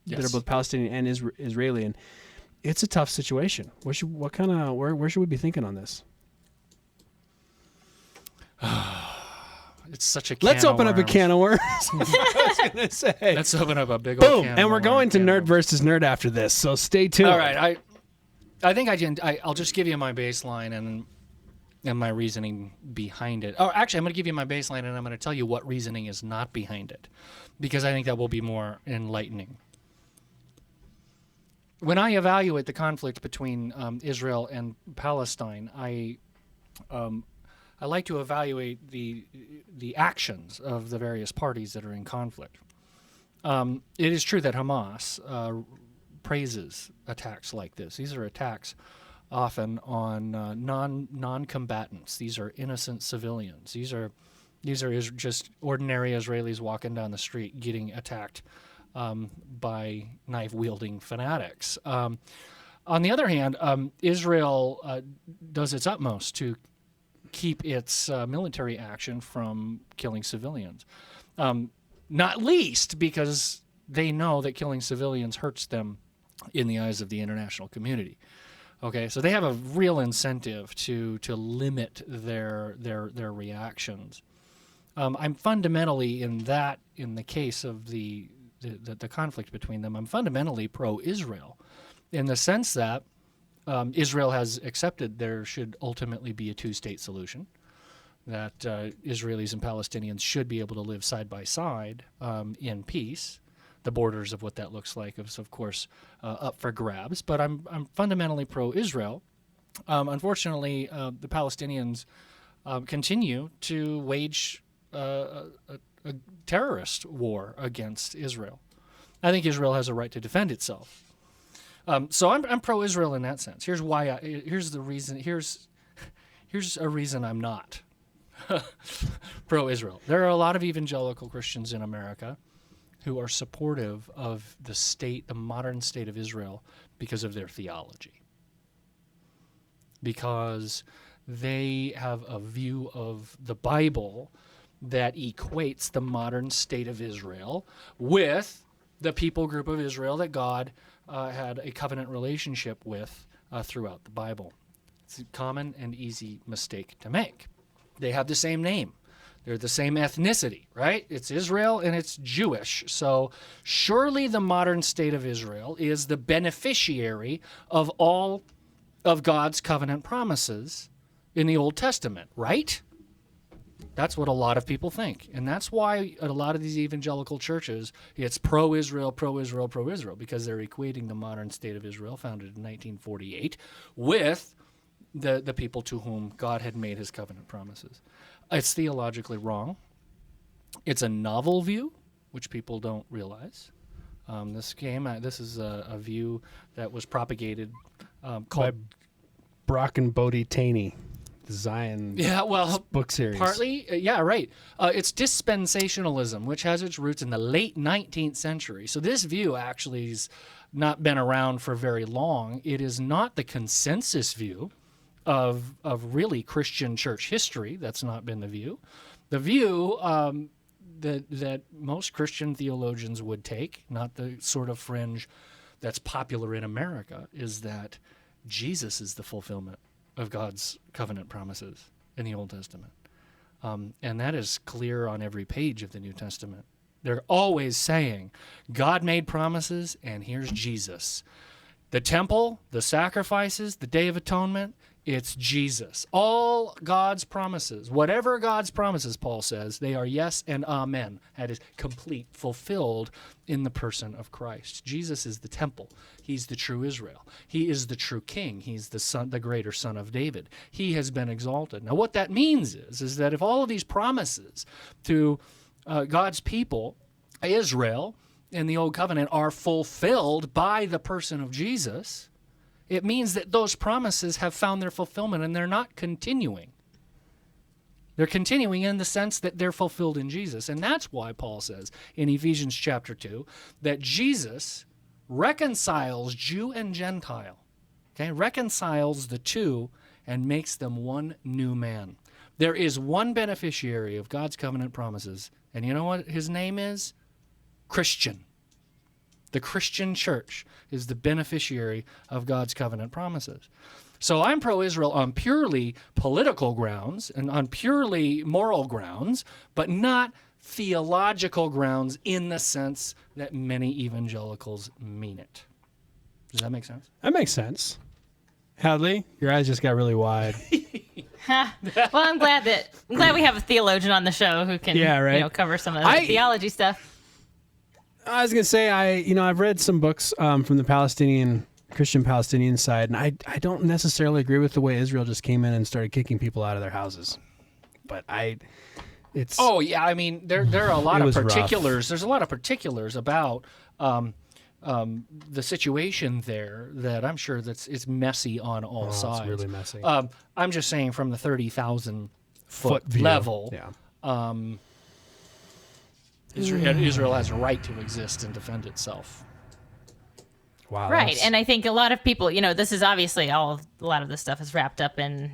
that are both Palestinian and Israeli, and it's a tough situation. Where should we be thinking on this? It's such a Let's open up a can of worms. I was gonna say. Let's open up a big old can. And we're going to nerd versus nerd after this, so stay tuned. All right, I think I'll just give you my baseline and my reasoning behind it. Oh, actually, I'm going to give you my baseline and I'm going to tell you what reasoning is not behind it, because I think that will be more enlightening. When I evaluate the conflict between Israel and Palestine, I like to evaluate the actions of the various parties that are in conflict. It is true that Hamas praises attacks like this. These are attacks often on non-combatants. These are innocent civilians. These are just ordinary Israelis walking down the street getting attacked by knife-wielding fanatics. On the other hand, Israel does its utmost to keep its military action from killing civilians, not least because they know that killing civilians hurts them in the eyes of the international community. Okay, so they have a real incentive to limit their reactions. I'm fundamentally in the case of the conflict between them, I'm fundamentally pro-Israel in the sense that Israel has accepted there should ultimately be a two-state solution, that Israelis and Palestinians should be able to live side by side in peace. The borders of what that looks like is, of course, up for grabs. But I'm fundamentally pro-Israel. Unfortunately, the Palestinians continue to wage a terrorist war against Israel. I think Israel has a right to defend itself. So I'm pro-Israel in that sense. Here's why. Here's the reason. Here's a reason I'm not pro-Israel. There are a lot of evangelical Christians in America who are supportive of the state, the modern state of Israel, because of their theology. Because they have a view of the Bible that equates the modern state of Israel with the people group of Israel that God had a covenant relationship with throughout the Bible. It's a common and easy mistake to make. They have the same name. They're the same ethnicity, right? It's Israel and it's Jewish. So surely the modern state of Israel is the beneficiary of all of God's covenant promises in the Old Testament, right? That's what a lot of people think. And that's why a lot of these evangelical churches, it's pro-Israel, pro-Israel, pro-Israel, because they're equating the modern state of Israel, founded in 1948, with the people to whom God had made his covenant promises. It's theologically wrong. It's a novel view, which people don't realize. This is a view that was propagated called by Brock and Bodie Taney, the Zion book series. Partly, right. It's dispensationalism, which has its roots in the late 19th century. So this view actually has not been around for very long. It is not the consensus view of really Christian church history. That's not been the view. The view that most Christian theologians would take, not the sort of fringe that's popular in America, is that Jesus is the fulfillment of God's covenant promises in the Old Testament. And that is clear on every page of the New Testament. They're always saying, God made promises, and here's Jesus. The temple, the sacrifices, the Day of Atonement, it's Jesus. All God's promises, whatever God's promises, Paul says, they are yes and amen. That is complete, fulfilled in the person of Christ. Jesus is the temple. He's the true Israel. He is the true king. He's the son, the greater son of David. He has been exalted. Now, what that means is that if all of these promises to God's people, Israel, in the Old Covenant are fulfilled by the person of Jesus, it means that those promises have found their fulfillment and they're not continuing. They're continuing in the sense that they're fulfilled in Jesus. And that's why Paul says in Ephesians chapter 2 that Jesus reconciles Jew and Gentile, reconciles the two and makes them one new man. There is one beneficiary of God's covenant promises. And you know what his name is? Christian. The Christian church is the beneficiary of God's covenant promises. So I'm pro-Israel on purely political grounds and on purely moral grounds, but not theological grounds in the sense that many evangelicals mean it. Does that make sense? That makes sense. Hadley, your eyes just got really wide. Well, I'm glad we have a theologian on the show who can cover some of the theology stuff. I was gonna say I've read some books from the Christian Palestinian side, and I don't necessarily agree with the way Israel just came in and started kicking people out of their houses. But there are a lot of particulars. Rough. There's a lot of particulars about the situation there that I'm sure it's messy on all sides. It's really messy. I'm just saying from the 30,000 foot level. Yeah. Israel has a right to exist and defend itself. Wow. Right. And I think a lot of people, this is obviously a lot of this stuff is wrapped up in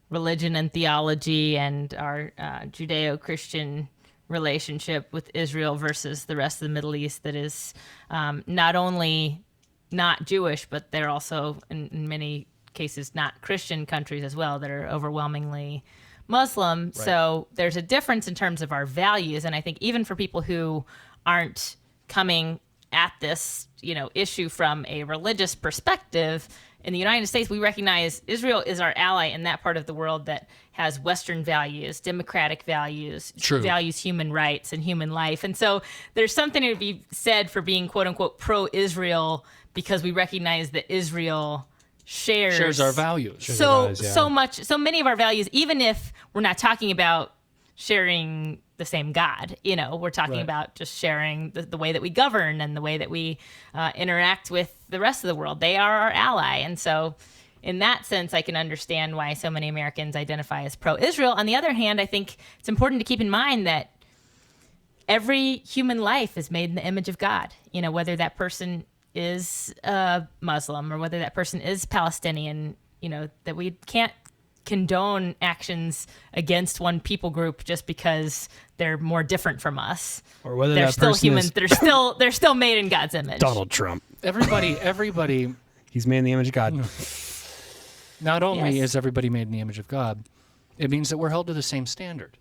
religion and theology and our Judeo-Christian relationship with Israel versus the rest of the Middle East that is not only not Jewish, but they're also in many cases not Christian countries as well that are overwhelmingly Muslim. Right. So there's a difference in terms of our values. And I think even for people who aren't coming at this, issue from a religious perspective, in the United States, we recognize Israel is our ally in that part of the world that has Western values, democratic values, values human rights and human life. And so there's something to be said for being, quote unquote, pro-Israel because we recognize that Israel shares our values. So many of our values, even if we're not talking about sharing the same God, we're talking about just sharing the way that we govern and the way that we interact with the rest of the world. They are our ally. And so in that sense, I can understand why so many Americans identify as pro-Israel. On the other hand, I think it's important to keep in mind that every human life is made in the image of God, whether that person is Muslim or whether that person is Palestinian, that we can't condone actions against one people group just because they're more different from us. Or whether they're that still person human. is They're still made in God's image. Donald Trump. Everybody. He's made in the image of God. Not only is everybody made in the image of God, it means that we're held to the same standard.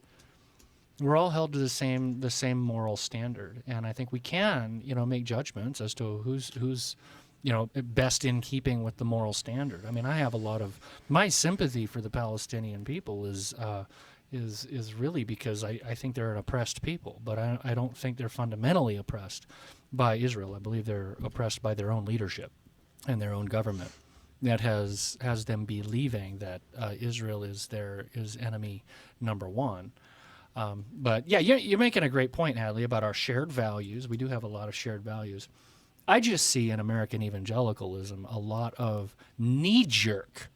We're all held to the same moral standard, and I think we can, make judgments as to who's best in keeping with the moral standard. I mean, I have a lot of my sympathy for the Palestinian people is really because I think they're an oppressed people, but I don't think they're fundamentally oppressed by Israel. I believe they're oppressed by their own leadership and their own government that has them believing that Israel is enemy number one. But yeah, you're making a great point, Hadley, about our shared values. We do have a lot of shared values. I just see in American evangelicalism a lot of knee-jerk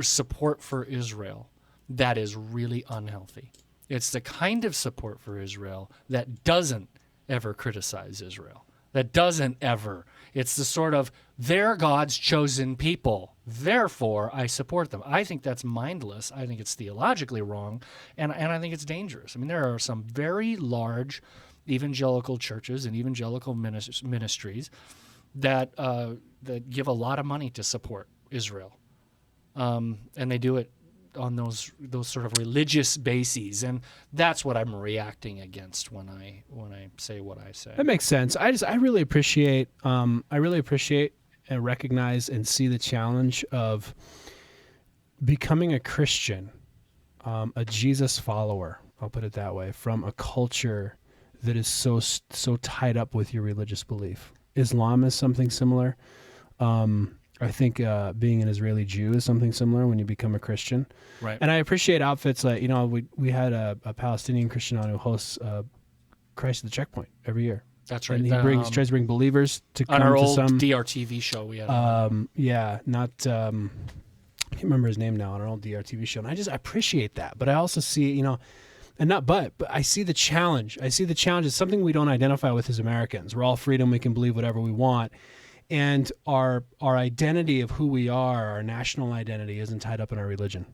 support for Israel that is really unhealthy. It's the kind of support for Israel that doesn't ever criticize Israel. It's the sort of, they're God's chosen people, therefore I support them. I think that's mindless. I think it's theologically wrong, and I think it's dangerous. I mean, there are some very large evangelical churches and evangelical ministries that give a lot of money to support Israel, and they do it on those sort of religious bases, and that's what I'm reacting against when I say what I say. That makes sense. I really appreciate and recognize and see the challenge of becoming a Christian, a Jesus follower. I'll put it that way, from a culture that is so tied up with your religious belief. Islam is something similar. I think being an Israeli Jew is something similar when you become a Christian. Right. And I appreciate outfits like, we had a Palestinian Christian on who hosts Christ at the Checkpoint every year. That's right. And he tries to bring believers to come on our to old some DRTV show we had. I can't remember his name now, on our old DRTV show. And I appreciate that. But I also see, but I see the challenge. I see the challenge as something we don't identify with as Americans. We're all freedom. We can believe whatever we want. And our identity of who we are, our national identity, isn't tied up in our religion.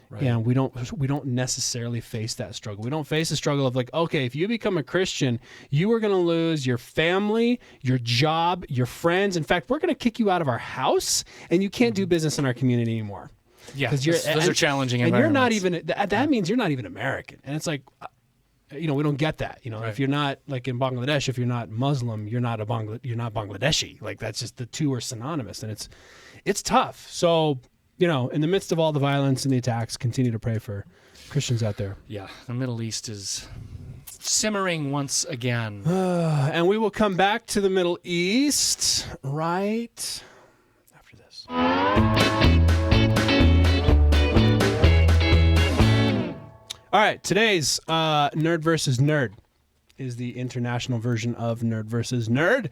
Right. And we don't necessarily face that struggle. We don't face the struggle of like, okay, if you become a Christian, you are going to lose your family, your job, your friends. In fact, we're going to kick you out of our house, and you can't do business in our community anymore. Yeah, those are challenging environments. And you're not even, that means you're not even American. And it's like, we don't get that. Right. If you're not, like in Bangladesh, if you're not Muslim, you're not Bangladeshi. Like, that's just, the two are synonymous, and it's tough. So, in the midst of all the violence and the attacks, continue to pray for Christians out there. Yeah, the Middle East is simmering once again. And we will come back to the Middle East right after this. All right, today's Nerd versus Nerd is the international version of Nerd versus Nerd.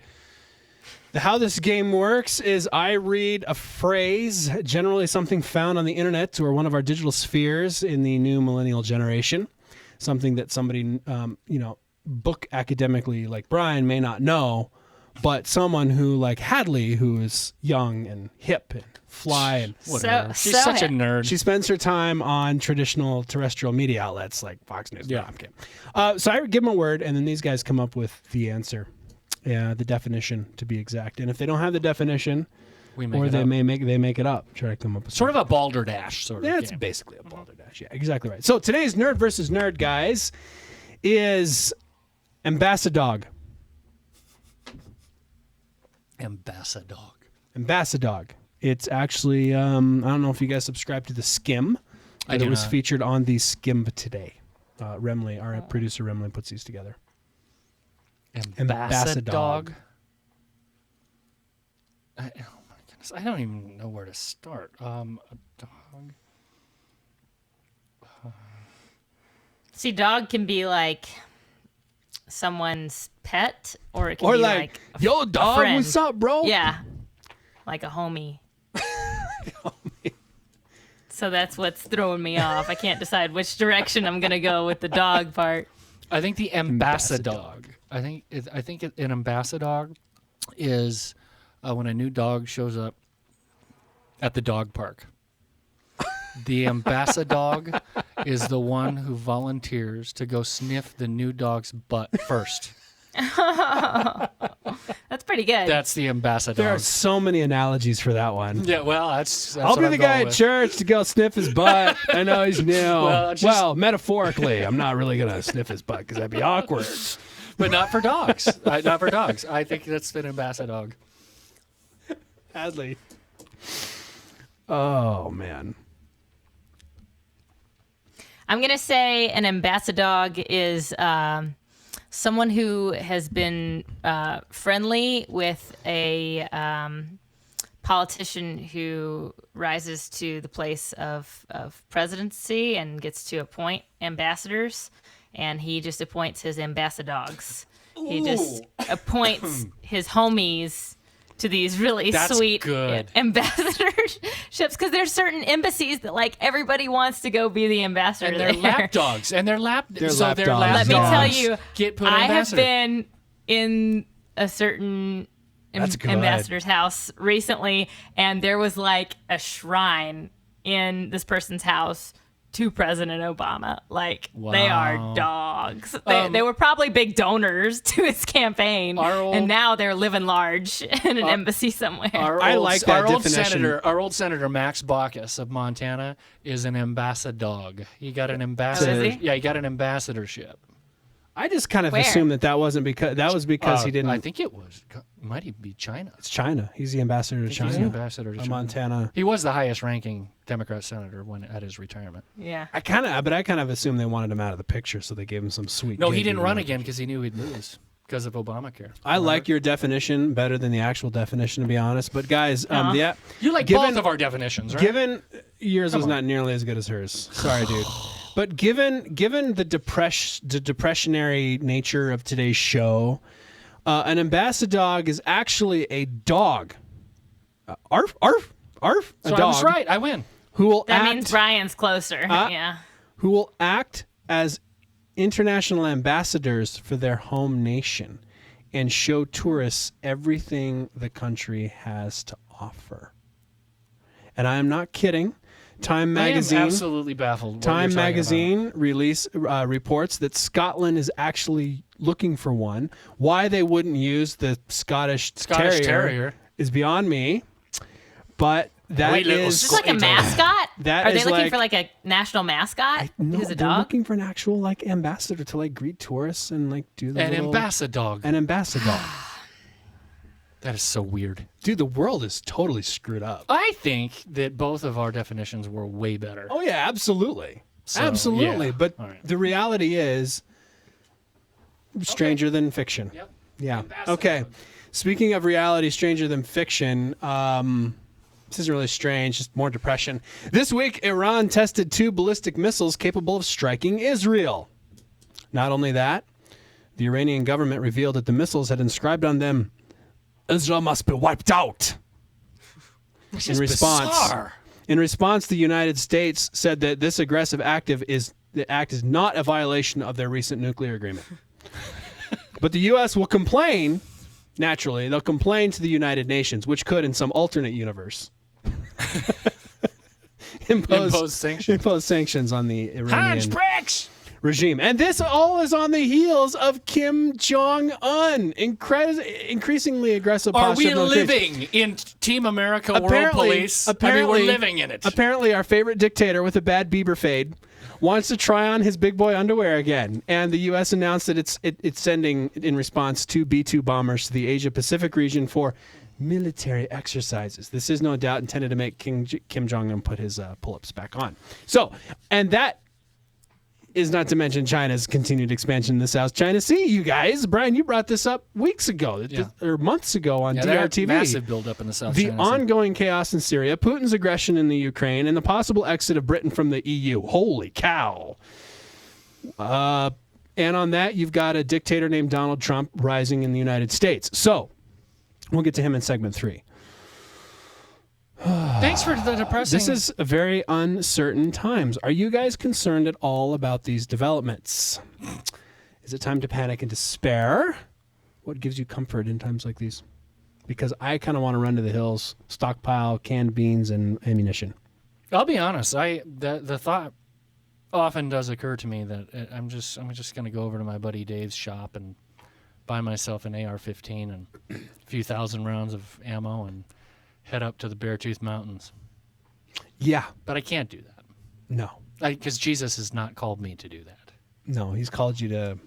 How this game works is I read a phrase, generally something found on the internet or one of our digital spheres in the new millennial generation, something that somebody, book academically like Brian may not know, but someone who, like Hadley, who is young and hip and fly and whatever. She's such a nerd. She spends her time on traditional terrestrial media outlets like Fox News. Yeah. So I give them a word, and then these guys come up with the answer. Yeah, the definition to be exact. And if they don't have the definition, they make it up. Try to come up with sort of a balderdash sort of. Yeah, it's basically a balderdash. Yeah, exactly right. So today's Nerd versus Nerd, guys, is Ambassadog. Ambassadog. It's actually I don't know if you guys subscribe to the Skim, but it was featured on the Skim today. Remley, our producer Remley, puts these together. Ambassadog. oh my goodness, I don't even know where to start. A dog. See, dog can be like someone's pet, or it can be like yo, dog, friend. what's up, bro? Yeah, like a homie. So that's what's throwing me off. I can't decide which direction I'm gonna go with the dog part. I think the ambassador. I think an ambassador is when a new dog shows up at the dog park. The ambassador is the one who volunteers to go sniff the new dog's butt first. That's pretty good. That's the ambassador. There are so many analogies for that one. Yeah, well, that's I'll what be I'm the guy going at with. church to go sniff his butt. I know he's new. Well, metaphorically, I'm not really going to sniff his butt because that'd be awkward. But not for dogs. Not for dogs. I think that's an ambassador. Hadley. Oh, man. I'm going to say an ambassador is someone who has been friendly with a politician who rises to the place of presidency and gets to appoint ambassadors, and he just appoints his ambassadors. He just appoints his homies to these really sweet ambassadorships, because there's certain embassies that like everybody wants to go be the ambassador. And they're there. lap dogs. And they're lap dogs. Let me tell you, I have been in a certain ambassador's house recently, and there was like a shrine in this person's house to President Obama. Like, they are dogs. They were probably big donors to his campaign, and now they're living large in an embassy somewhere. I like that definition. Our old senator Max Baucus of Montana is an ambassador. He got an ambassador. Oh, is he? Yeah, he got an ambassadorship. I just kind of Where? assumed that wasn't because he didn't. I think it was. Might even be China. It's China. He's the ambassador to China. He's the ambassador to China. Montana. He was the highest-ranking Democrat senator at his retirement. Yeah. I kind of assumed they wanted him out of the picture, so they gave him some sweet. No, he gig didn't in run there. again because he knew he'd lose because of Obamacare. I like your definition better than the actual definition, to be honest. But guys, yeah, You like both of our definitions, right? Given yours was not nearly as good as hers. Sorry, dude. But given the depressionary nature of today's show, an ambassador is actually a dog. Arf, arf, arf. So a dog. I was right. I win. Who will That act? means Ryan's closer. Yeah. Who will act as international ambassadors for their home nation and show tourists everything the country has to offer. And I am not kidding. Time magazine. I am absolutely baffled. What Time you're talking magazine reports that Scotland is actually looking for one. Why they wouldn't use the Scottish Terrier is beyond me. But that Is this like a mascot? That Are they is looking like- for like a national mascot? No, who's a they're dog? looking for an actual like ambassador to like greet tourists and like do the An little- ambassador. An ambassador. That is so weird. Dude, the world is totally screwed up. I think that both of our definitions were way better. Oh yeah, absolutely. So, Absolutely. yeah. But All right. the reality is stranger than fiction. Yep. Yeah. Okay. Speaking of reality, stranger than fiction, this isn't really strange, just more depression. This week, Iran tested 2 ballistic missiles capable of striking Israel. Not only that, the Iranian government revealed that the missiles had inscribed on them, "Israel must be wiped out." In response, the United States said that this aggressive act is not a violation of their recent nuclear agreement. But the U.S. will complain. Naturally, they'll complain to the United Nations, which could, in some alternate universe, impose sanctions on the Iranian regime. And this all is on the heels of Kim Jong Un, increasingly aggressive Are posture. we living in Team America World Police? Apparently, I mean, we're living in it. Apparently, our favorite dictator with a bad Bieber fade wants to try on his big boy underwear again. And the U.S. announced that it's sending, in response, 2 B-2 bombers to the Asia-Pacific region for military exercises. This is no doubt intended to make Kim Jong Un put his pull-ups back on. So, and that is not to mention China's continued expansion in the South China Sea, you guys. Brian, you brought this up weeks ago, or months ago on DRTV. Massive buildup in the South China Sea. The ongoing chaos in Syria, Putin's aggression in the Ukraine, and the possible exit of Britain from the EU. Holy cow. And on that, you've got a dictator named Donald Trump rising in the United States. So, we'll get to him in segment 3. Thanks for the depressing. This is very uncertain times. Are you guys concerned at all about these developments? Is it time to panic and despair? What gives you comfort in times like these? Because I kind of want to run to the hills, stockpile canned beans and ammunition. I'll be honest. The thought often does occur to me that I'm just going to go over to my buddy Dave's shop and buy myself an AR-15 and a few thousand rounds of ammo and head up to the Beartooth Mountains. Yeah. But I can't do that. No. Because Jesus has not called me to do that. No, he's called you to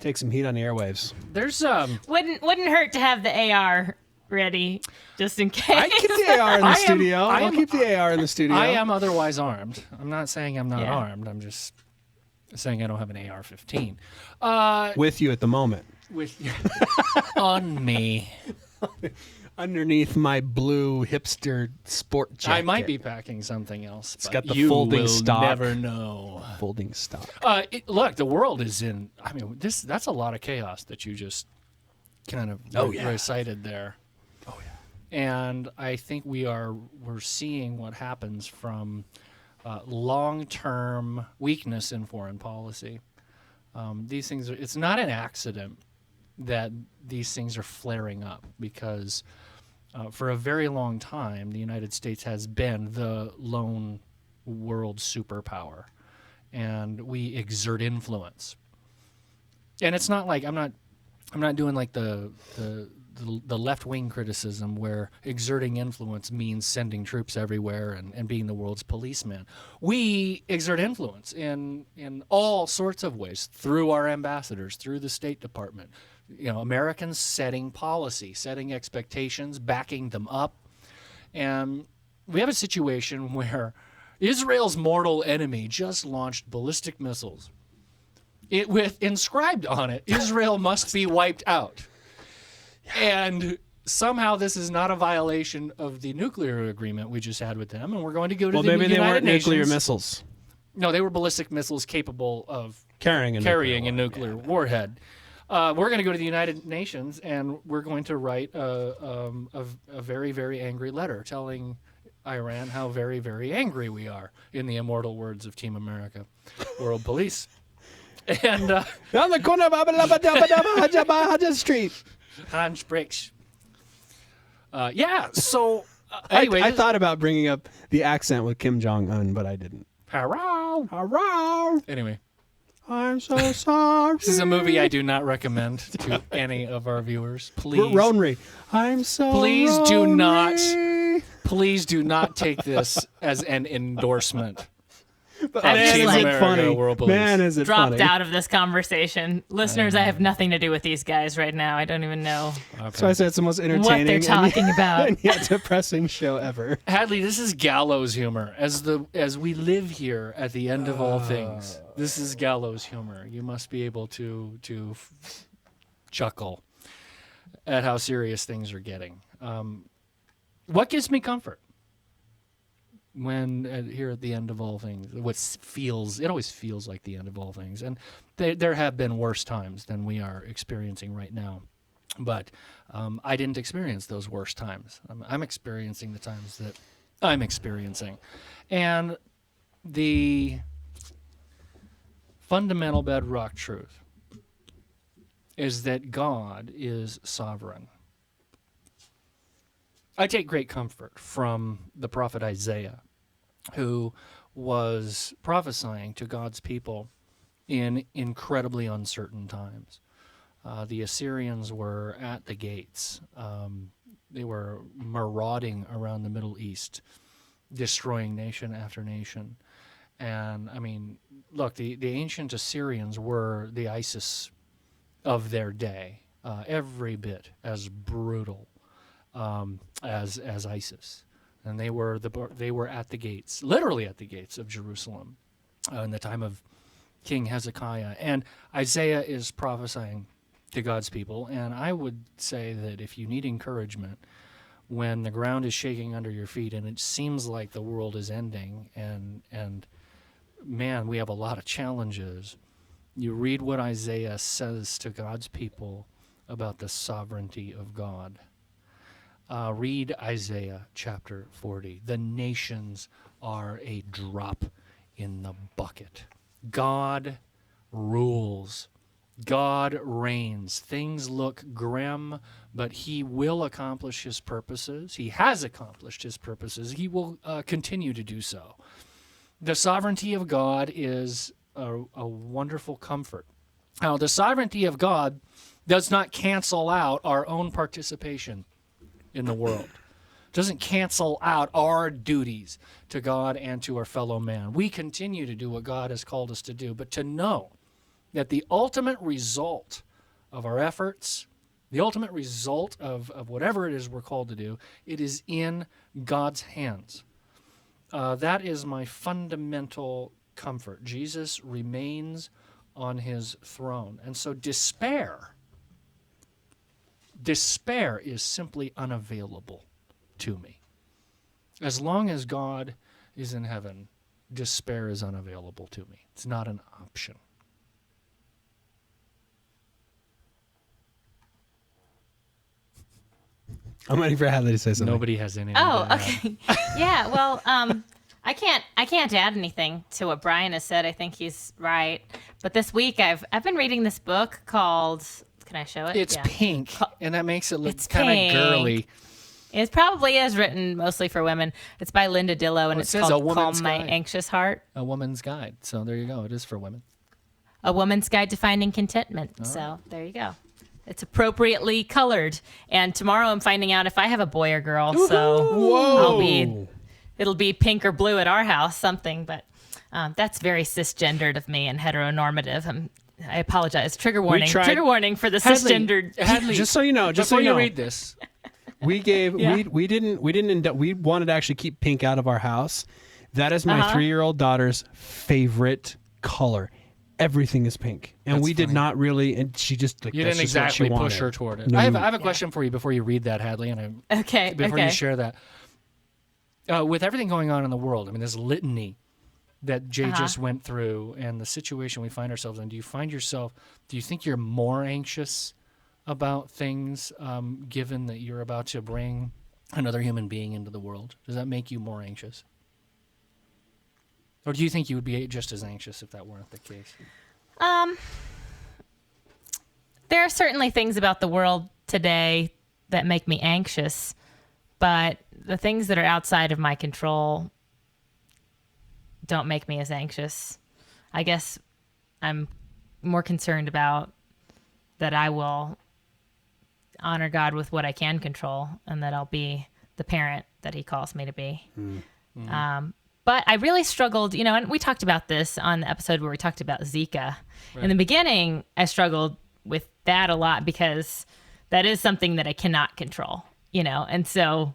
take some heat on the airwaves. There's wouldn't hurt to have the AR ready just in case. I keep the AR in the studio. I'll keep the AR in the studio. I am otherwise armed. I'm not saying I'm not armed. I'm just saying I don't have an AR-15. With you at the moment. With you. On me. Underneath my blue hipster sport jacket. I might be packing something else. It's got the folding stock. You will never know. Folding stock. Look, the world is in. I mean, that's a lot of chaos that you just kind of recited there. Oh yeah. And I think we're seeing what happens from long-term weakness in foreign policy. These things it's not an accident that these things are flaring up because for a very long time, the United States has been the lone world superpower, and we exert influence. And it's not like I'm not doing like the left-wing criticism where exerting influence means sending troops everywhere and being the world's policeman. We exert influence in all sorts of ways through our ambassadors, through the State Department. Americans setting policy, setting expectations, backing them up. And we have a situation where Israel's mortal enemy just launched ballistic missiles. With inscribed on it, Israel must be wiped out. And somehow this is not a violation of the nuclear agreement we just had with them, and we're going to go to the United Nations. Well, maybe they weren't nuclear missiles. No, they were ballistic missiles capable of carrying a nuclear warhead. We're going to go to the United Nations, and we're going to write a very, very angry letter telling Iran how very, very angry we are, in the immortal words of Team America, World Police. And on the corner of Street. Hans Bricks. So anyway. I thought about bringing up the accent with Kim Jong Un, but I didn't. Hello. Hello. Anyway. I'm so sorry. This is a movie I do not recommend to any of our viewers. Please. Ronry. I'm so Please do not take this as an endorsement. But man, is it funny. Man, is it dropped funny. out of this conversation. Listeners, I have nothing to do with these guys right now. I don't even know. Okay. So I said it's the most entertaining what they're talking about. And yet depressing show ever. Hadley, this is gallows humor. As we live here at the end of all things, this is gallows humor. You must be able to chuckle at how serious things are getting. What gives me comfort? When here at the end of all things, it always feels like the end of all things, and there have been worse times than we are experiencing right now, but I didn't experience those worst times. I'm experiencing the times that I'm experiencing, and the fundamental bedrock truth is that God is sovereign. I take great comfort from the prophet Isaiah, who was prophesying to God's people in incredibly uncertain times. The Assyrians were at the gates. They were marauding around the Middle East, destroying nation after nation. And, I mean, look, the ancient Assyrians were the ISIS of their day, every bit as brutal as ISIS, and they were at the gates, literally at the gates of Jerusalem, in the time of King Hezekiah. And Isaiah is prophesying to God's people. And I would say that if you need encouragement, when the ground is shaking under your feet and it seems like the world is ending and man, we have a lot of challenges, you read what Isaiah says to God's people about the sovereignty of God. Read Isaiah chapter 40. The nations are a drop in the bucket. God rules. God reigns. Things look grim, but he will accomplish his purposes. He has accomplished his purposes. He will continue to do so. The sovereignty of God is a wonderful comfort. Now, the sovereignty of God does not cancel out our own participation in the world. It doesn't cancel out our duties to God and to our fellow man. We continue to do what God has called us to do, but to know that the ultimate result of our efforts, the ultimate result of whatever it is we're called to do, it is in God's hands. That is my fundamental comfort. Jesus remains on his throne. And so despair is simply unavailable to me. As long as God is in heaven, despair is unavailable to me. It's not an option. I'm waiting for Hadley to say something. Nobody has anything. Oh, okay. Yeah, well, I can't add anything to what Brian has said. I think he's right. But this week I've been reading this book called, can I show it? It's Yeah. pink, and that makes it look It's kind of pink. girly. It probably is written mostly for women. It's by Linda Dillow, and Well, it it's says called A Woman's Calm My Guide. Anxious Heart. A Woman's Guide. So there you go. It is for women. A Woman's Guide to Finding Contentment. So there you go. It's appropriately colored. And tomorrow I'm finding out if I have a boy or girl. So Whoa. it'll be pink or blue at our house, something. But that's very cisgendered of me and heteronormative. I apologize. Trigger warning. Trigger warning for the cisgendered. Hadley, Just so you know, before you read this, we wanted to actually keep pink out of our house. That is my 3-year-old daughter's favorite color. Everything is pink, and That's we did funny. not really. And she just you that's didn't just what she exactly push wanted. her toward it. No. I have a question for you before you read that, Hadley, and Okay. before okay. you share that. With everything going on in the world, I mean, this litany that Jay just went through and the situation we find ourselves in, do you think you're more anxious about things given that you're about to bring another human being into the world? Does that make you more anxious? Or do you think you would be just as anxious if that weren't the case? There are certainly things about the world today that make me anxious, but the things that are outside of my control don't make me as anxious. I guess I'm more concerned about that I will honor God with what I can control and that I'll be the parent that he calls me to be. But I really struggled, and we talked about this on the episode where we talked about Zika. Right. In the beginning, I struggled with that a lot because that is something that I cannot control, and so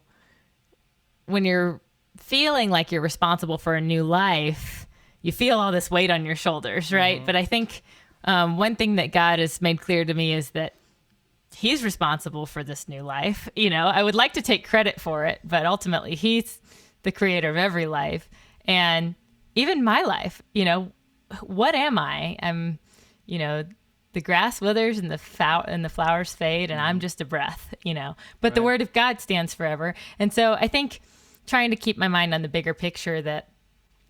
when you're feeling like you're responsible for a new life, you feel all this weight on your shoulders, right? Mm-hmm. But I think one thing that God has made clear to me is that he's responsible for this new life. I would like to take credit for it, but ultimately he's the creator of every life. And even my life, what am I? I'm, the grass withers and the flowers fade and I'm just a breath, but the word of God stands forever. And so I think trying to keep my mind on the bigger picture that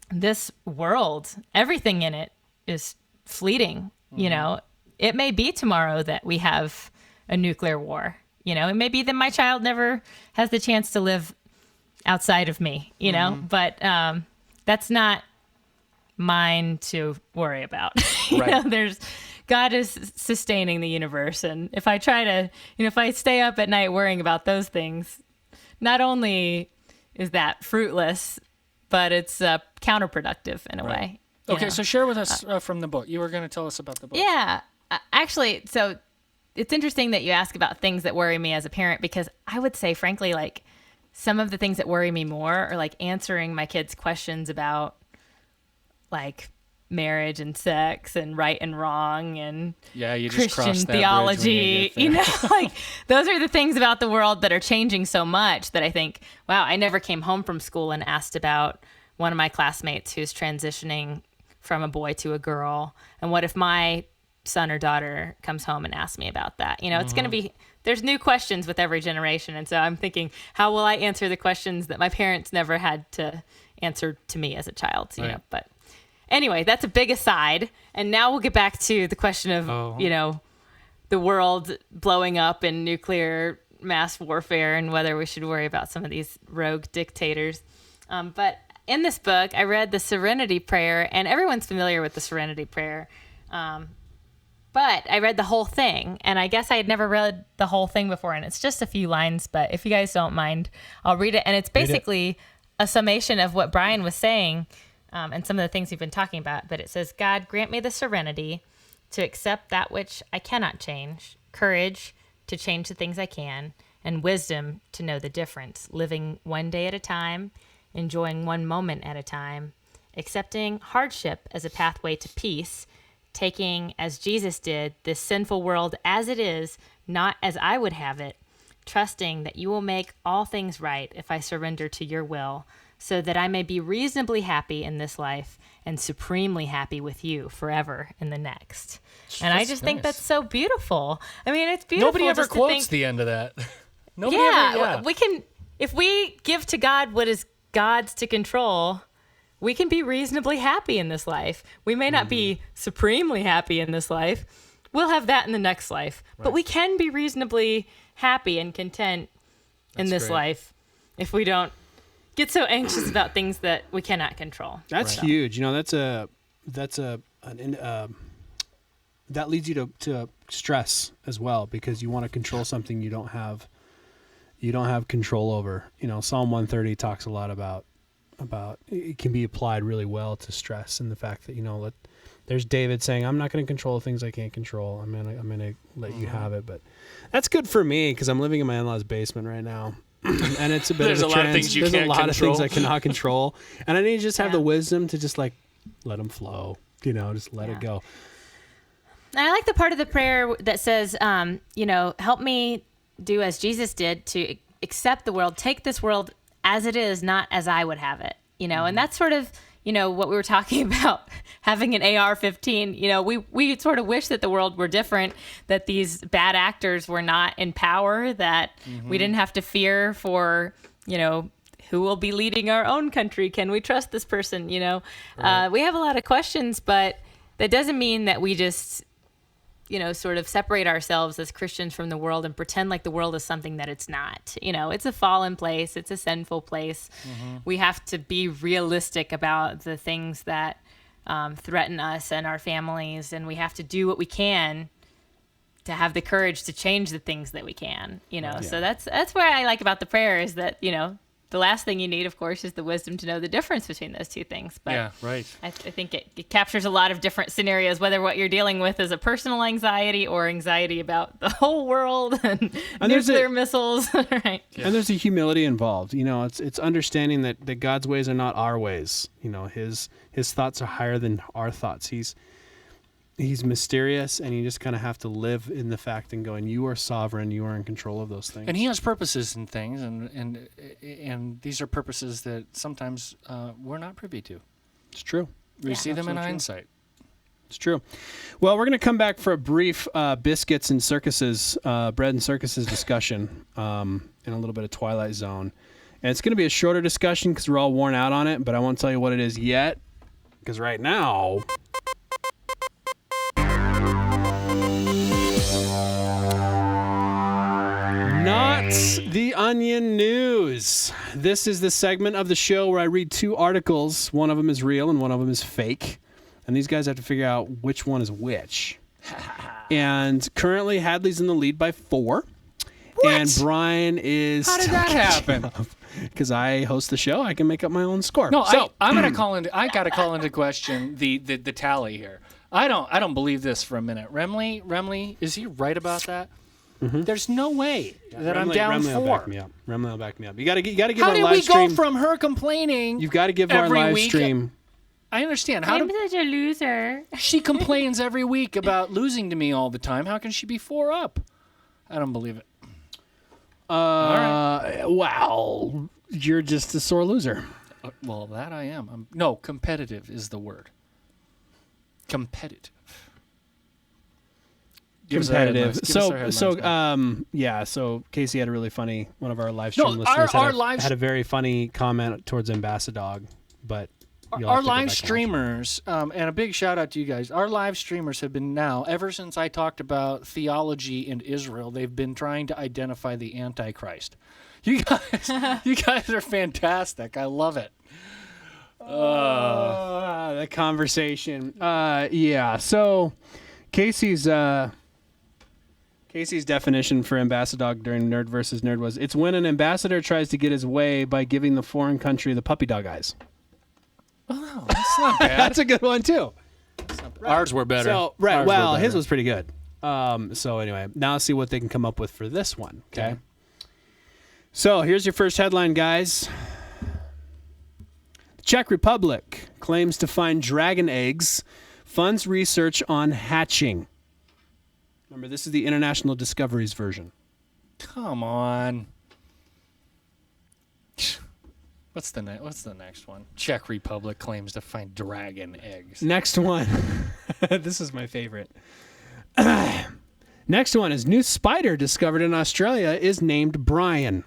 this world, everything in it is fleeting. It may be tomorrow that we have a nuclear war. It may be that my child never has the chance to live outside of me, but that's not mine to worry about. God is sustaining the universe. And if I try to, if I stay up at night worrying about those things, not only is that fruitless, but it's counterproductive in a way. Okay, so share with us from the book. You were going to tell us about the book. Yeah, actually, so it's interesting that you ask about things that worry me as a parent, because I would say, frankly, like some of the things that worry me more are like answering my kids' questions about like marriage and sex and right and wrong and you just Christian theology. Like those are the things about the world that are changing so much that I think, wow, I never came home from school and asked about one of my classmates who's transitioning from a boy to a girl. And what if my son or daughter comes home and asks me about that? It's going to be, there's new questions with every generation. And so I'm thinking, how will I answer the questions that my parents never had to answer to me as a child? But anyway, that's a big aside. And now we'll get back to the question of, the world blowing up in nuclear mass warfare and whether we should worry about some of these rogue dictators. But in this book, I read the Serenity Prayer, and everyone's familiar with the Serenity Prayer. But I read the whole thing, and I guess I had never read the whole thing before, and it's just a few lines, but if you guys don't mind, I'll read it. And it's basically a summation of what Brian was saying and some of the things we've been talking about. But it says, God, grant me the serenity to accept that which I cannot change, courage to change the things I can, and wisdom to know the difference, living one day at a time, enjoying one moment at a time, accepting hardship as a pathway to peace, taking, as Jesus did, this sinful world as it is, not as I would have it, trusting that you will make all things right if I surrender to your will, so that I may be reasonably happy in this life and supremely happy with you forever in the next. And I just think that's so beautiful. I mean, it's beautiful. Nobody ever quotes the end of that. We can, if we give to God what is God's to control, we can be reasonably happy in this life. We may not be supremely happy in this life. We'll have that in the next life. Right. But we can be reasonably happy and content in this life if we don't get so anxious about things that we cannot control. That's huge. That leads you to stress as well, because you want to control something you don't have control over. Psalm 130 talks a lot about it can be applied really well to stress, and the fact that there's David saying, I'm not going to control things I can't control. I'm gonna let you have it. But that's good for me because I'm living in my in-laws' basement right now, and it's a bit there's of a lot of things you can't control. There's a lot of things I cannot control, and I need to just have the wisdom to just let them flow. Just let it go. I like the part of the prayer that says, help me do as Jesus did to accept the world, take this world as it is, not as I would have it, and that's sort of, what we were talking about, having an AR-15, we sort of wish that the world were different, that these bad actors were not in power, that we didn't have to fear for, who will be leading our own country? Can we trust this person? Right. We have a lot of questions, but that doesn't mean that we just, sort of separate ourselves as Christians from the world and pretend like the world is something that it's not. It's a fallen place. It's a sinful place. We have to be realistic about the things that threaten us and our families, and we have to do what we can to have the courage to change the things that we can. So that's what I like about the prayer is that, the last thing you need, of course, is the wisdom to know the difference between those two things. But I think it captures a lot of different scenarios, whether what you're dealing with is a personal anxiety or anxiety about the whole world and nuclear missiles. Right. Yeah. And there's a humility involved. It's understanding that God's ways are not our ways. His thoughts are higher than our thoughts. He's mysterious, and you just kind of have to live in the fact and going, you are sovereign, you are in control of those things. And he has purposes and things, and these are purposes that sometimes we're not privy to. It's true. We see them in hindsight. It's true. Well, we're going to come back for a brief biscuits and circuses, bread and circuses discussion in a little bit of Twilight Zone. And it's going to be a shorter discussion because we're all worn out on it, but I won't tell you what it is yet, because right now... Not the Onion News. This is the segment of the show where I read two articles. One of them is real and one of them is fake. And these guys have to figure out which one is which. And currently Hadley's in the lead by 4. What? And Brian is... How did that happen? Because I host the show, I can make up my own score. No, so, I'm going to call into... I got to call into question the tally here. I don't believe this for a minute. Remley, is he right about that? Mm-hmm. There's no way that I'm down 4. Remley will back me up. You got to give How our did live we stream. go from her complaining? You've got to give our live stream. I understand. I'm such a loser. She complains every week about losing to me all the time. How can she be 4 up? I don't believe it. Wow. You're just a sore loser. Well, that I am. No, competitive is the word. Competitive. Competitive. So Casey had a really funny, one of our live stream listeners had a very funny comment towards Ambassador, but our live streamers, and a big shout out to you guys. Our live streamers have been now, ever since I talked about theology in Israel, they've been trying to identify the Antichrist. You guys are fantastic. I love it. The conversation. So Casey's definition for ambassador during Nerd versus Nerd was, it's when an ambassador tries to get his way by giving the foreign country the puppy dog eyes. Oh, that's not bad. That's a good one too. Ours were better. So, right. Well, his was pretty good. So anyway, now let's see what they can come up with for this one. Okay. So here's your first headline, guys. The Czech Republic claims to find dragon eggs, funds research on hatching. Remember, this is the International Discoveries version. Come on. What's the next one? Czech Republic claims to find dragon eggs. Next one. This is my favorite. Next one is new spider discovered in Australia is named Brian.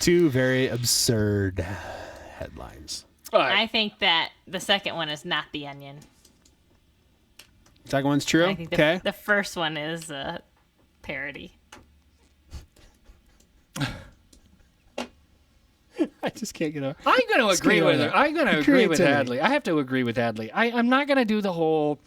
Two very absurd headlines. I think that the second one is not the onion. Second one's true? I think the first one is a parody. I just can't get over. I'm going to agree with her. I'm going to agree with Hadley. I have to agree with Hadley. I'm not going to do the whole,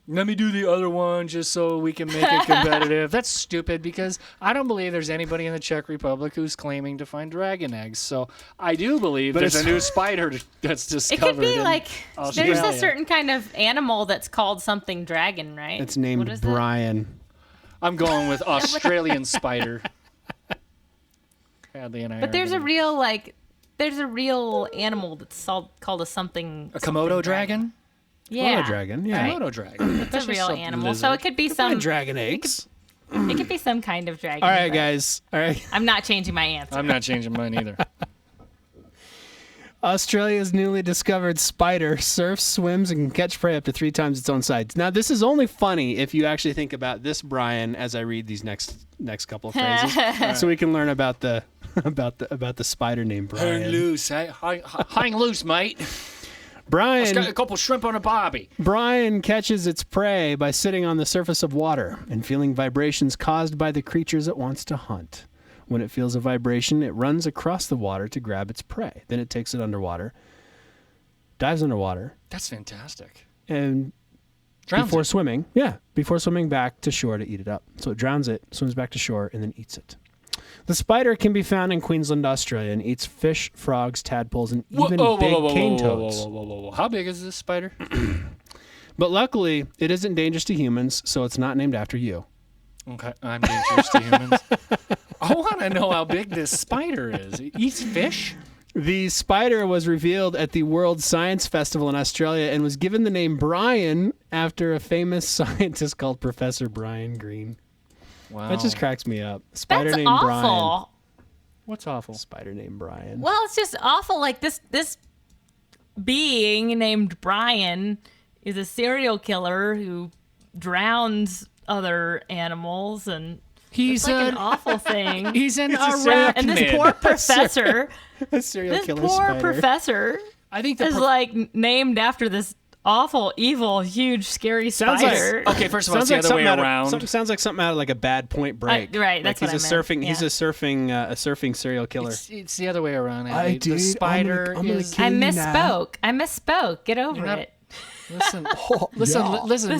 let me do the other one just so we can make it competitive. That's stupid because I don't believe there's anybody in the Czech Republic who's claiming to find dragon eggs. So I do believe there's a new spider that's discovered. It could be like, Australia. there's a certain kind of animal that's called something dragon, right? It's named Brian. I'm going with Australian spider. Hadley and I. But there's a real animal that's called a something. A Komodo dragon? Yeah. Komodo dragon, yeah. Right? Komodo dragon. It's a real animal. So it could be some dragon eggs. It could be some kind of dragon. All right, guys. All right. I'm not changing my answer. I'm not changing mine either. Australia's newly discovered spider surfs, swims, and can catch prey up to 3 times its own size. Now, this is only funny if you actually think about this, Brian, as I read these next couple of phrases, so we can learn about the spider named Brian. Hang loose, hang loose, mate. Brian, I've got a couple shrimp on a bobby. Brian catches its prey by sitting on the surface of water and feeling vibrations caused by the creatures it wants to hunt. When it feels a vibration, it runs across the water to grab its prey. Then it takes it underwater, dives underwater. That's fantastic. And before swimming back to shore to eat it up. So it drowns it, swims back to shore, and then eats it. The spider can be found in Queensland, Australia, and eats fish, frogs, tadpoles, and even big cane toads. How big is this spider? But luckily, it isn't dangerous to humans, so it's not named after you. Okay, I'm dangerous to humans. I want to know how big this spider is. It eats fish? The spider was revealed at the World Science Festival in Australia and was given the name Brian after a famous scientist called Professor Brian Greene. Wow. That just cracks me up. Spider That's named awful. Brian. What's awful? Spider named Brian. Well, it's just awful. Like this being named Brian is a serial killer who drowns other animals, and he's like an awful thing. He's an arachnid. And this poor professor, a serial this killer poor spider. professor, I think is like named after this awful, evil, huge, scary Sounds spider. like, okay, first of all, it's the other way around. Sounds like something out of like a Bad Point Break. Right, that's like what I meant. He's a surfing serial killer. It's the other way around. The spider is. I misspoke. Get over it. Listen,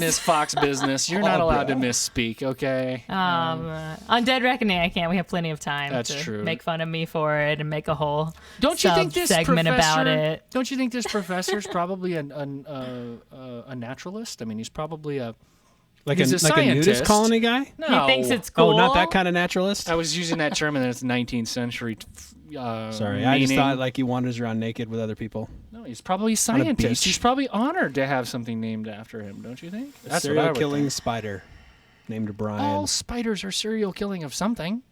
Miss Fox Business. You're not allowed to misspeak, okay? On Dead Reckoning, I can't. We have plenty of time to make fun of me for it and make a whole segment about it. Don't you think this professor's probably a naturalist? I mean, he's probably a Like He's a a scientist. nudist colony guy? No. He thinks it's cool. Oh, not that kind of naturalist? I was using that term in its 19th century. Sorry, I just thought like he wanders around naked with other people. No, he's probably a beach. scientist. He's probably honored to have something named after him, don't you think? A serial killing spider named Brian. All spiders are serial killing of something.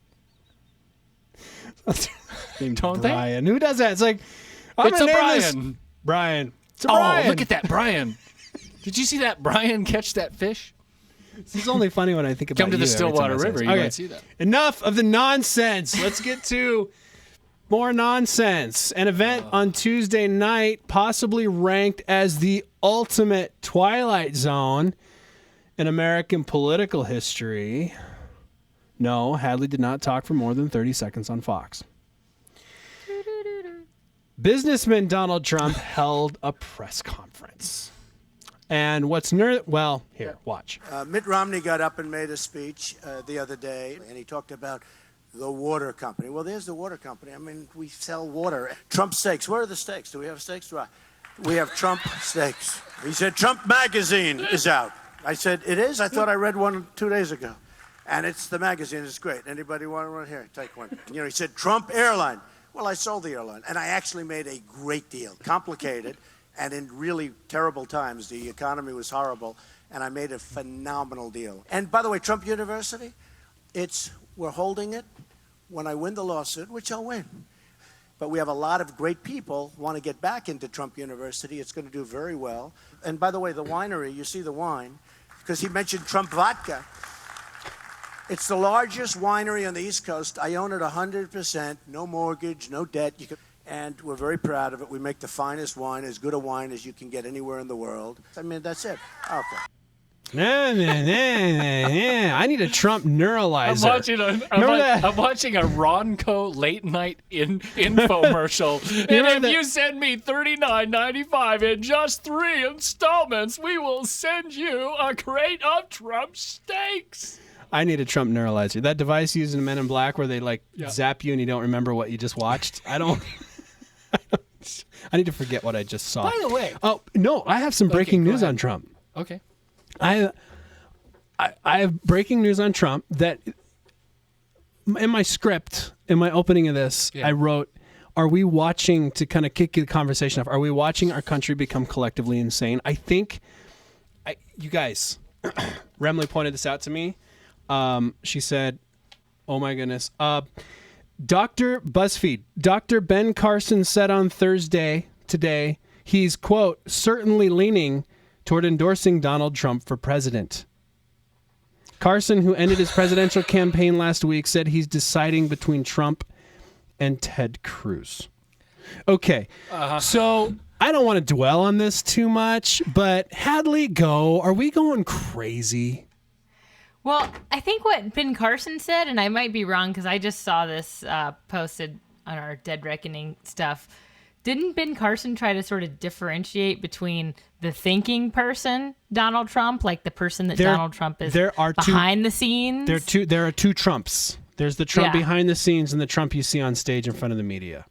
named Don't they? Brian. Who does that? It's like, It's a name Brian. this Brian. It's a Oh, Brian. look at that Brian. Did you see that Brian catch that fish? This is only funny when I think about Come to the you every time Stillwater I say River, this. you Okay. might see that. Enough of the nonsense. Let's get to more nonsense. An event on Tuesday night possibly ranked as the ultimate Twilight Zone in American political history. No, Hadley did not talk for more than 30 seconds on Fox. Businessman Donald Trump held a press conference. And what's well, here, watch. Mitt Romney got up and made a speech the other day, and he talked about the water company. Well, there's the water company. I mean, we sell water. Trump steaks. Where are the steaks? Do we have steaks? We have Trump steaks. He said, Trump magazine is out. I said, it is? I thought I read one 2 days ago. And it's the magazine. It's great. Anybody want one? Here, take one. You know, he said, Trump airline. Well, I sold the airline, and I actually made a great deal. Complicated. And in really terrible times, the economy was horrible, and I made a phenomenal deal. And by the way, Trump University, we're holding it when I win the lawsuit, which I'll win. But we have a lot of great people who want to get back into Trump University. It's going to do very well. And by the way, the winery, you see the wine, because he mentioned Trump vodka. It's the largest winery on the East Coast. I own it 100%, no mortgage, no debt. And we're very proud of it. We make the finest wine, as good a wine as you can get anywhere in the world. I mean, that's it. Okay. I need a Trump neuralizer. I'm watching a Ronco late night infomercial. And if you send me $39.95 in just 3 installments, we will send you a crate of Trump steaks. I need a Trump neuralizer. That device used in Men in Black where they zap you and you don't remember what you just watched. I need to forget what I just saw. By the way. Oh, no, I have some breaking news on Trump. Okay. I have breaking news on Trump that in my script, in my opening of this, I wrote, are we watching, to kind of kick the conversation off, are we watching our country become collectively insane? I think, you guys, Remley pointed this out to me. She said, oh my goodness. BuzzFeed, Dr. Ben Carson said on Thursday today, he's, quote, certainly leaning toward endorsing Donald Trump for president. Carson, who ended his presidential campaign last week, said he's deciding between Trump and Ted Cruz. Okay, so I don't want to dwell on this too much, but Hadley, are we going crazy? Well, I think what Ben Carson said, and I might be wrong because I just saw this posted on our Dead Reckoning stuff. Didn't Ben Carson try to sort of differentiate between the thinking person, Donald Trump, like the person that Donald Trump is behind the scenes? There are two Trumps. There's the Trump behind the scenes and the Trump you see on stage in front of the media.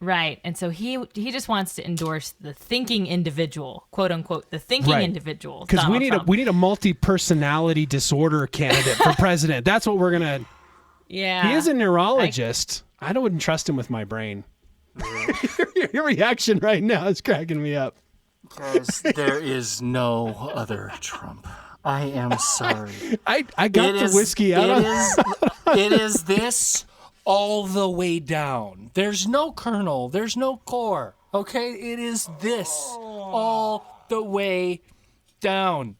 Right. And so he just wants to endorse the thinking individual, quote unquote, the thinking individual. Because we need a multi-personality disorder candidate for president. That's what we're gonna. Yeah. He is a neurologist. I wouldn't trust him with my brain. Your reaction right now is cracking me up. Because there is no other Trump. I am sorry. I got the whiskey out. It is this all the way down. There's no kernel. There's no core. Okay? It is this all the way down.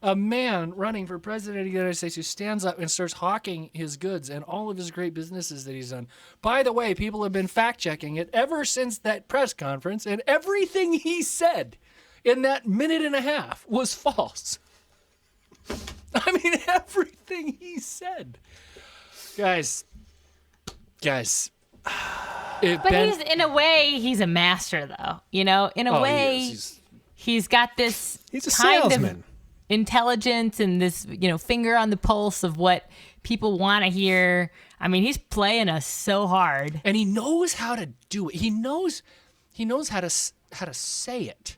A man running for president of the United States who stands up and starts hawking his goods and all of his great businesses that he's done. By the way, people have been fact-checking it ever since that press conference, and everything he said in that minute and a half was false. I mean, everything he said. Guys. But he's, in a way, he's a master, though. You know, in a way, he's got this he's a kind salesman. of intelligence and this, finger on the pulse of what people want to hear. I mean, he's playing us so hard, and he knows how to do it. He knows how to say it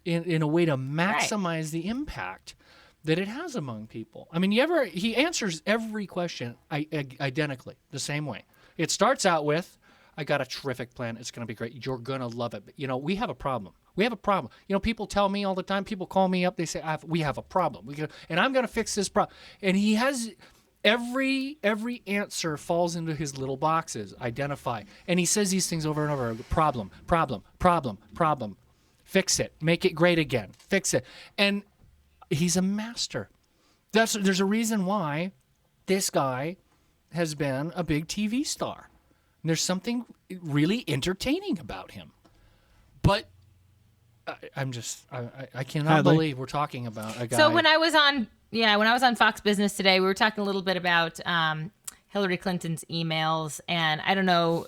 in a way to maximize the impact. that it has among people. I mean, he answers every question identically the same way. It starts out with, I got a terrific plan. It's going to be great. You're going to love it. But, we have a problem. We have a problem. People tell me all the time, people call me up, they say, we have a problem. And I'm going to fix this problem. And he has every answer falls into his little boxes, identify. And he says these things over and over. Problem, problem, problem, problem. Fix it. Make it great again. Fix it. And he's a master. There's a reason why this guy has been a big TV star. And there's something really entertaining about him. But I cannot believe we're talking about a guy. So when I was on Fox Business today, we were talking a little bit about Hillary Clinton's emails, and I don't know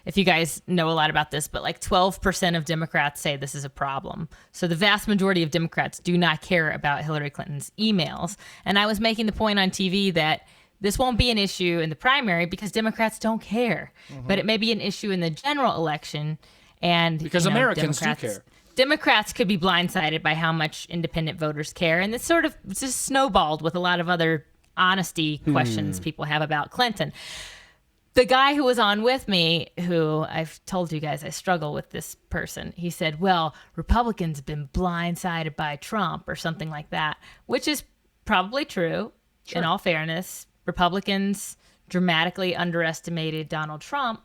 if you guys know a lot about this, but like 12% of Democrats say this is a problem. So the vast majority of Democrats do not care about Hillary Clinton's emails. And I was making the point on TV that this won't be an issue in the primary because Democrats don't care, but it may be an issue in the general election. And because Americans do care. Democrats could be blindsided by how much independent voters care. And it's sort of just snowballed with a lot of other honesty questions people have about Clinton. The guy who was on with me, who I've told you guys I struggle with this person, he said, well, Republicans have been blindsided by Trump or something like that, which is probably true. Sure. In all fairness. Republicans dramatically underestimated Donald Trump.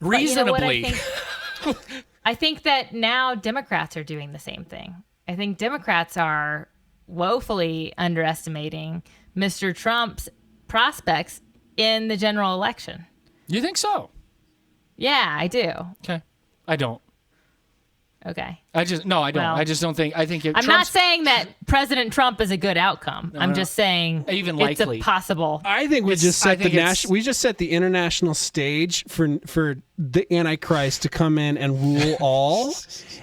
Reasonably. I think that now Democrats are doing the same thing. I think Democrats are woefully underestimating Mr. Trump's prospects in the general election. You think so? Yeah, I do. Okay. I don't. Okay. I don't. Well, I just don't think. I think I'm not saying that President Trump is a good outcome. I'm just saying even likely. It's a possible. I think we just set the international stage for the Antichrist to come in and rule all,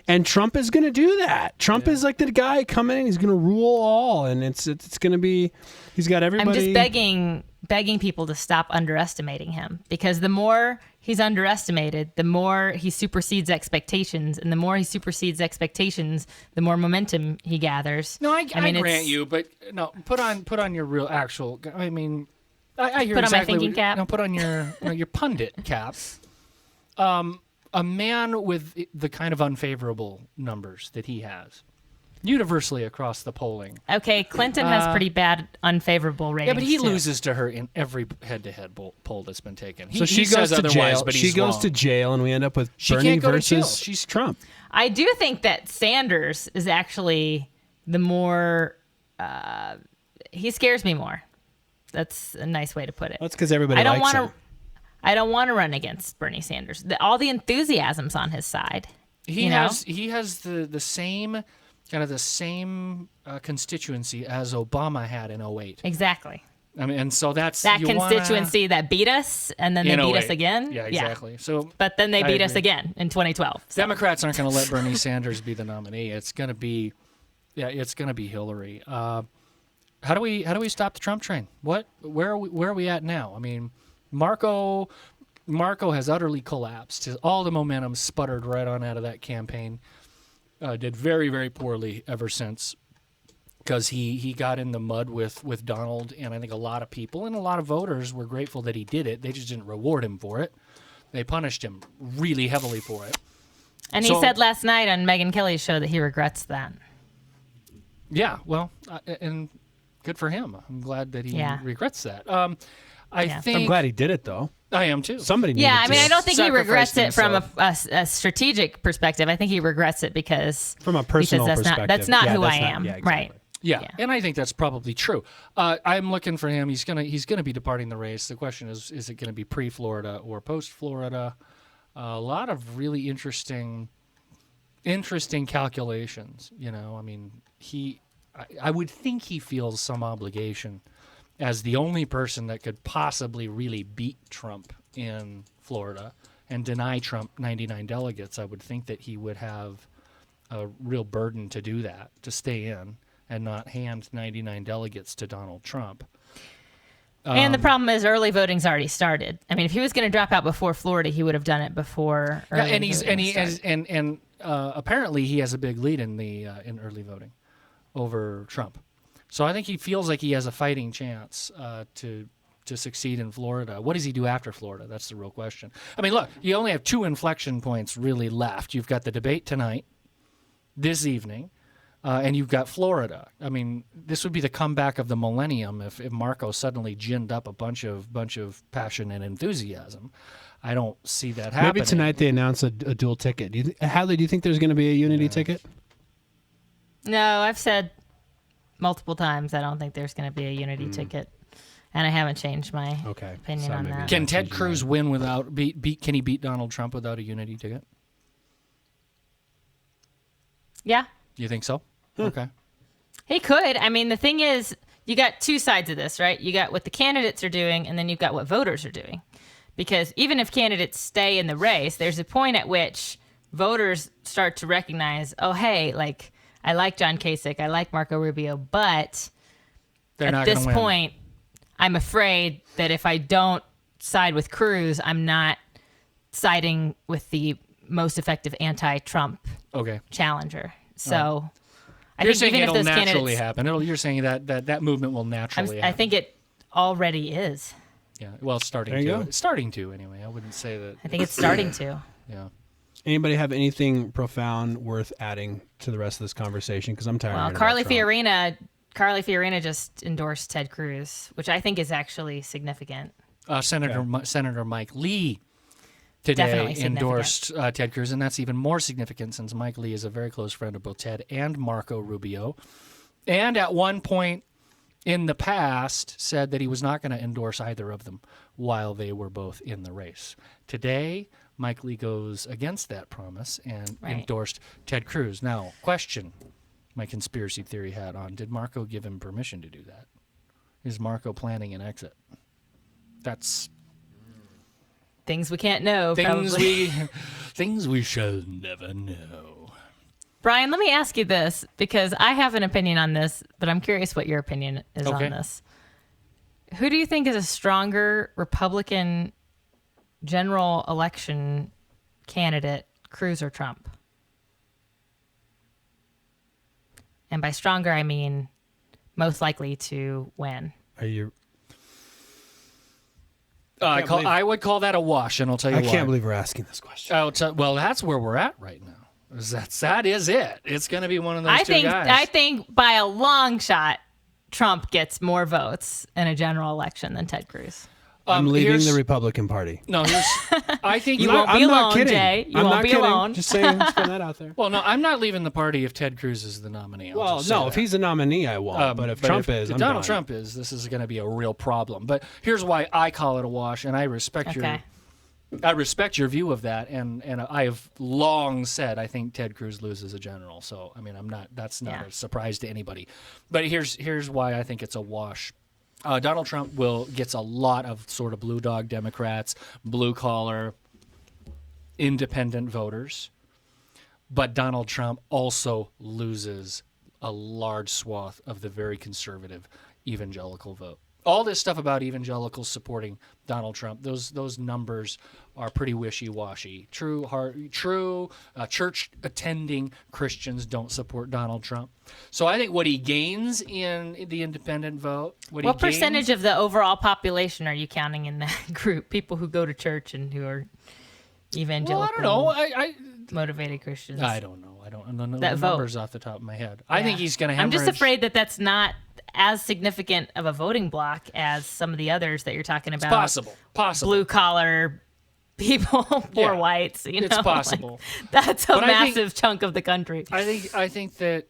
and Trump is going to do that. Trump is like the guy coming in. He's going to rule all, and it's going to be. He's got everybody. I'm just begging people to stop underestimating him, because the more he's underestimated, the more he supersedes expectations, and the more he supersedes expectations, the more momentum he gathers. No, I grant you, but no, put on your real actual. I mean, I hear put exactly on my thinking cap. No, put on your pundit cap. A man with the kind of unfavorable numbers that he has, universally across the polling. Okay, Clinton has pretty bad unfavorable ratings. Yeah, but he too. loses to her in every head-to-head poll that's been taken. So she goes to jail. She goes to jail, and we end up with Bernie versus Trump. I do think that Sanders is actually the more. He scares me more. That's a nice way to put it. That's because everybody likes him. I don't want to run against Bernie Sanders. All the enthusiasm's on his side. He has the same kind of the same constituency as Obama had in 2008. Exactly. I mean, and so that's that constituency that beat us, and then they beat us again. Yeah, exactly. Yeah. So, but then they beat us again in 2012. So. Democrats aren't going to let Bernie Sanders be the nominee. It's going to be, it's going to be Hillary. How do we stop the Trump train? Where are we at now? I mean, Marco has utterly collapsed. All the momentum sputtered right on out of that campaign. Did very, very poorly ever since, because he got in the mud with Donald, and I think a lot of people and a lot of voters were grateful that he did it. They just didn't reward him for it. They punished him really heavily for it. And he said last night on Megyn Kelly's show that he regrets that. Yeah, well, and good for him. I'm glad that he regrets that. I'm glad he did it, though. I am too. Somebody needed I mean, to I don't think he regrets it from himself. a strategic perspective. I think he regrets it because from a personal perspective. That's not who I am. Exactly. Right. Yeah, and I think that's probably true. I'm looking for him. He's gonna be departing the race. The question is it going to be pre-Florida or post-Florida? A lot of really interesting calculations. I mean, I would think he feels some obligation as the only person that could possibly really beat Trump in Florida and deny Trump 99 delegates. I would think that he would have a real burden to do that, to stay in and not hand 99 delegates to Donald Trump. And the problem is early voting's already started. I mean, if he was going to drop out before Florida, he would have done it before early voting. Apparently he has a big lead in early voting over Trump. So I think he feels like he has a fighting chance to succeed in Florida. What does he do after Florida? That's the real question. I mean, look, you only have 2 inflection points really left. You've got the debate tonight, this evening, and you've got Florida. I mean, this would be the comeback of the millennium if Marco suddenly ginned up a bunch of passion and enthusiasm. I don't see that happening. Maybe tonight they announce a dual ticket. Hadley, do you think there's going to be a unity ticket? No, I've said multiple times I don't think there's going to be a unity ticket, and I haven't changed my opinion on that. Can Ted Cruz win without can he beat Donald Trump without a unity ticket? Yeah. You think so? Okay. He could. I mean, the thing is, you got 2 sides of this, right? You got what the candidates are doing, and then you've got what voters are doing. Because even if candidates stay in the race, there's a point at which voters start to recognize, oh, hey, like, I like John Kasich, I like Marco Rubio, but at this point, I'm afraid that if I don't side with Cruz, I'm not siding with the most effective anti-Trump challenger. So I you're think saying even it'll if those naturally candidates, happen. You're saying that movement will naturally happen. I think it already is. Yeah, well, it's starting to. It's starting to, anyway. I wouldn't say that. I think it's starting to. Yeah. Anybody have anything profound worth adding to the rest of this conversation? Because I'm tired. Well, Carly Fiorina just endorsed Ted Cruz, which I think is actually significant. Senator Mike Lee today endorsed Ted Cruz, and that's even more significant since Mike Lee is a very close friend of both Ted and Marco Rubio, and at one point in the past said that he was not going to endorse either of them while they were both in the race. Today, Mike Lee goes against that promise and endorsed Ted Cruz. Now, question my conspiracy theory hat on. Did Marco give him permission to do that? Is Marco planning an exit? That's... things we can't know, things we shall never know. Brian, let me ask you this, because I have an opinion on this, but I'm curious what your opinion is on this. Who do you think is a stronger Republican general election candidate, Cruz or Trump? And by stronger, I mean most likely to win. Are you... I would call that a wash, and I'll tell you why. I can't believe we're asking this question. Well, that's where we're at right now. That is it. It's going to be one of those two guys. I think by a long shot, Trump gets more votes in a general election than Ted Cruz. I'm leaving the Republican Party. No, I think you won't be alone, Jay. You won't be alone. Just saying, let's put that out there. Well, no, I'm not leaving the party if Ted Cruz is the nominee. If he's the nominee, I won't. But if Trump is, I'm Donald done. Trump is, this is going to be a real problem. But here's why I call it a wash, and I respect your view of that, and I have long said I think Ted Cruz loses a general. So I mean, that's not a surprise to anybody. But here's why I think it's a wash. Donald Trump gets a lot of sort of blue dog Democrats, blue collar, independent voters, but Donald Trump also loses a large swath of the very conservative evangelical vote. All this stuff about evangelicals supporting Donald Trump, those numbers are pretty wishy-washy. True church-attending Christians don't support Donald Trump. So I think what he gains in the independent vote... What percentage of the overall population are you counting in that group? People who go to church and who are evangelical... Well, I don't know. Motivated Christians. I don't know. I don't know the numbers off the top of my head. I think he's going to hemorrhage. I'm just afraid that that's not as significant of a voting block as some of the others that you're talking about. It's possible. Blue collar people, poor whites. It's possible. That's a massive chunk of the country. I think that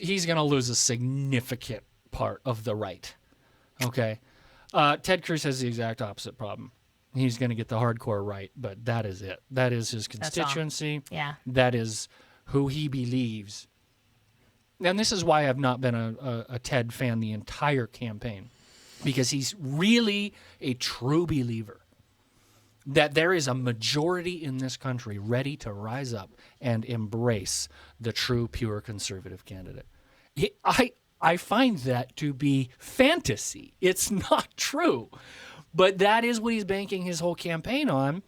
he's going to lose a significant part of the right. Okay, Ted Cruz has the exact opposite problem. He's going to get the hardcore right, but that is it. That is his constituency. Yeah. That is who he believes. And this is why I've not been a Ted fan the entire campaign, because he's really a true believer that there is a majority in this country ready to rise up and embrace the true, pure conservative candidate. I find that to be fantasy. It's not true. But that is what he's banking his whole campaign on.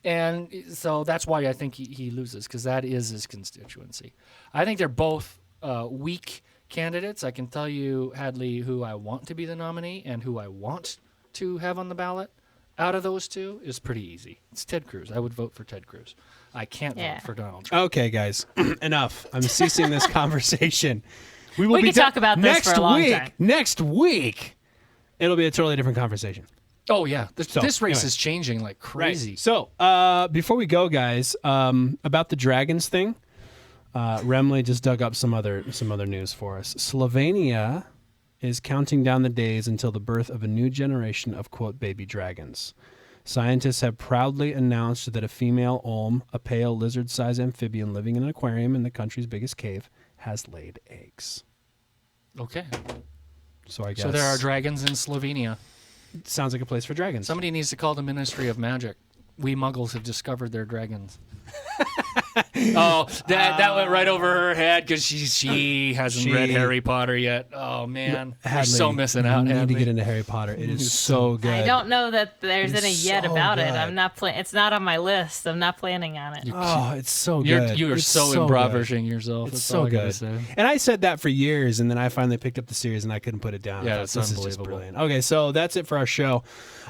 And so that's why I think he loses, because that is his constituency. I think they're both weak candidates. I can tell you, Hadley, who I want to be the nominee and who I want to have on the ballot. Out of those two is pretty easy. It's Ted Cruz. I would vote for Ted Cruz. I can't vote for Donald Trump. Okay, guys, enough. I'm ceasing this conversation. We can talk about this for a long time. Next week, it'll be a totally different conversation. Oh, yeah. This race is changing like crazy. Right. So, before we go, guys, about the Dragons thing, Remley just dug up some other news for us. Slovenia is counting down the days until the birth of a new generation of, quote, baby dragons. Scientists have proudly announced that a female olm, a pale lizard-sized amphibian living in an aquarium in the country's biggest cave, has laid eggs. Okay. So I guess... So there are dragons in Slovenia. Sounds like a place for dragons. Somebody needs to call the Ministry of Magic. We Muggles have discovered their dragons. Oh, that went right over her head because she hasn't read Harry Potter yet. Oh, man. You're so missing out, You need Hadley. to get into Harry Potter. It is so good. I don't know that there's It's any yet so about good. it. I'm not It's not on my list. I'm not planning on it. Oh, it's so good. You are It's so impoverishing yourself. It's That's so all I gotta good. say. And I said that for years, and then I finally picked up the series, and I couldn't put it down. Yeah, I thought, it's this is just unbelievable. brilliant. Okay, so that's it for our show.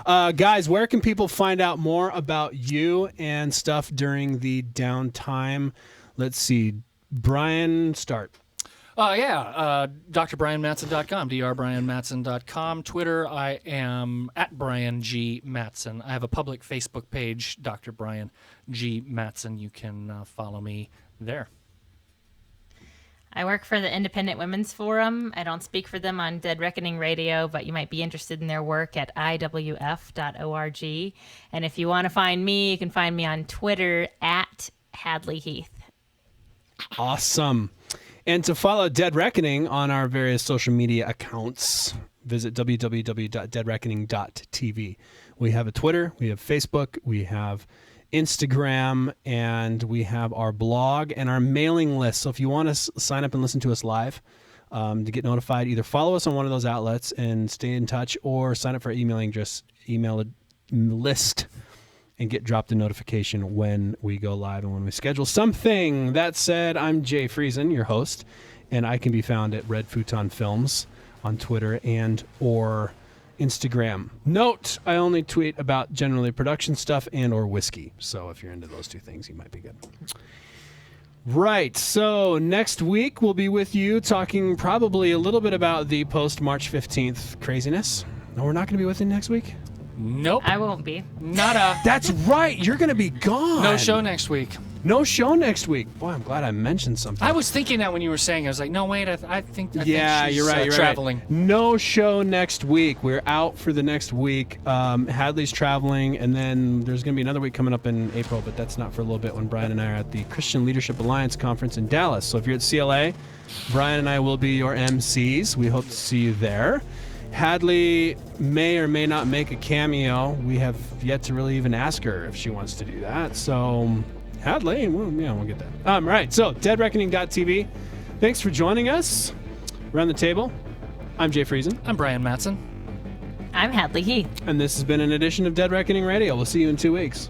Guys, where can people find out more about you and stuff during the downtime? Let's see. Brian, start. drbrianmattson.com, drbrianmattson.com. Twitter, I am at Brian G. Mattson. I have a public Facebook page, Dr. Brian G. Mattson. You can follow me there. I work for the Independent Women's Forum. I don't speak for them on Dead Reckoning Radio, but you might be interested in their work at iwf.org. And if you want to find me, you can find me on Twitter at Hadley Heath. Awesome. And to follow Dead Reckoning on our various social media accounts, visit www.deadreckoning.tv. We have a Twitter, we have Facebook, we have Instagram, and we have our blog and our mailing list. So if you want to sign up and listen to us live, to get notified, either follow us on one of those outlets and stay in touch, or sign up for our email list and get dropped a notification when we go live and when we schedule something. That said, I'm Jay Friesen, your host, and I can be found at Red Futon Films on Twitter and or Instagram. Note, I only tweet about generally production stuff and or whiskey. So if you're into those two things, you might be good. Right. So next week we'll be with you talking probably a little bit about the post-March 15th craziness. No, we're not going to be with you next week? Nope. I won't be. Nada. That's right. You're going to be gone. No show next week. No show next week. Boy, I'm glad I mentioned something. I was thinking that when you were saying, I was like, no, wait, I think she's you're right. traveling. Right. No show next week. We're out for the next week. Hadley's traveling, and then there's going to be another week coming up in April, but that's not for a little bit when Brian and I are at the Christian Leadership Alliance Conference in Dallas. So if you're at CLA, Brian and I will be your MCs. We hope to see you there. Hadley may or may not make a cameo. We have yet to really even ask her if she wants to do that. So, Hadley, we'll get that. Right, so deadreckoning.tv. Thanks for joining us. Around the table, I'm Jay Friesen. I'm Brian Mattson. I'm Hadley Heath. And this has been an edition of Dead Reckoning Radio. We'll see you in 2 weeks.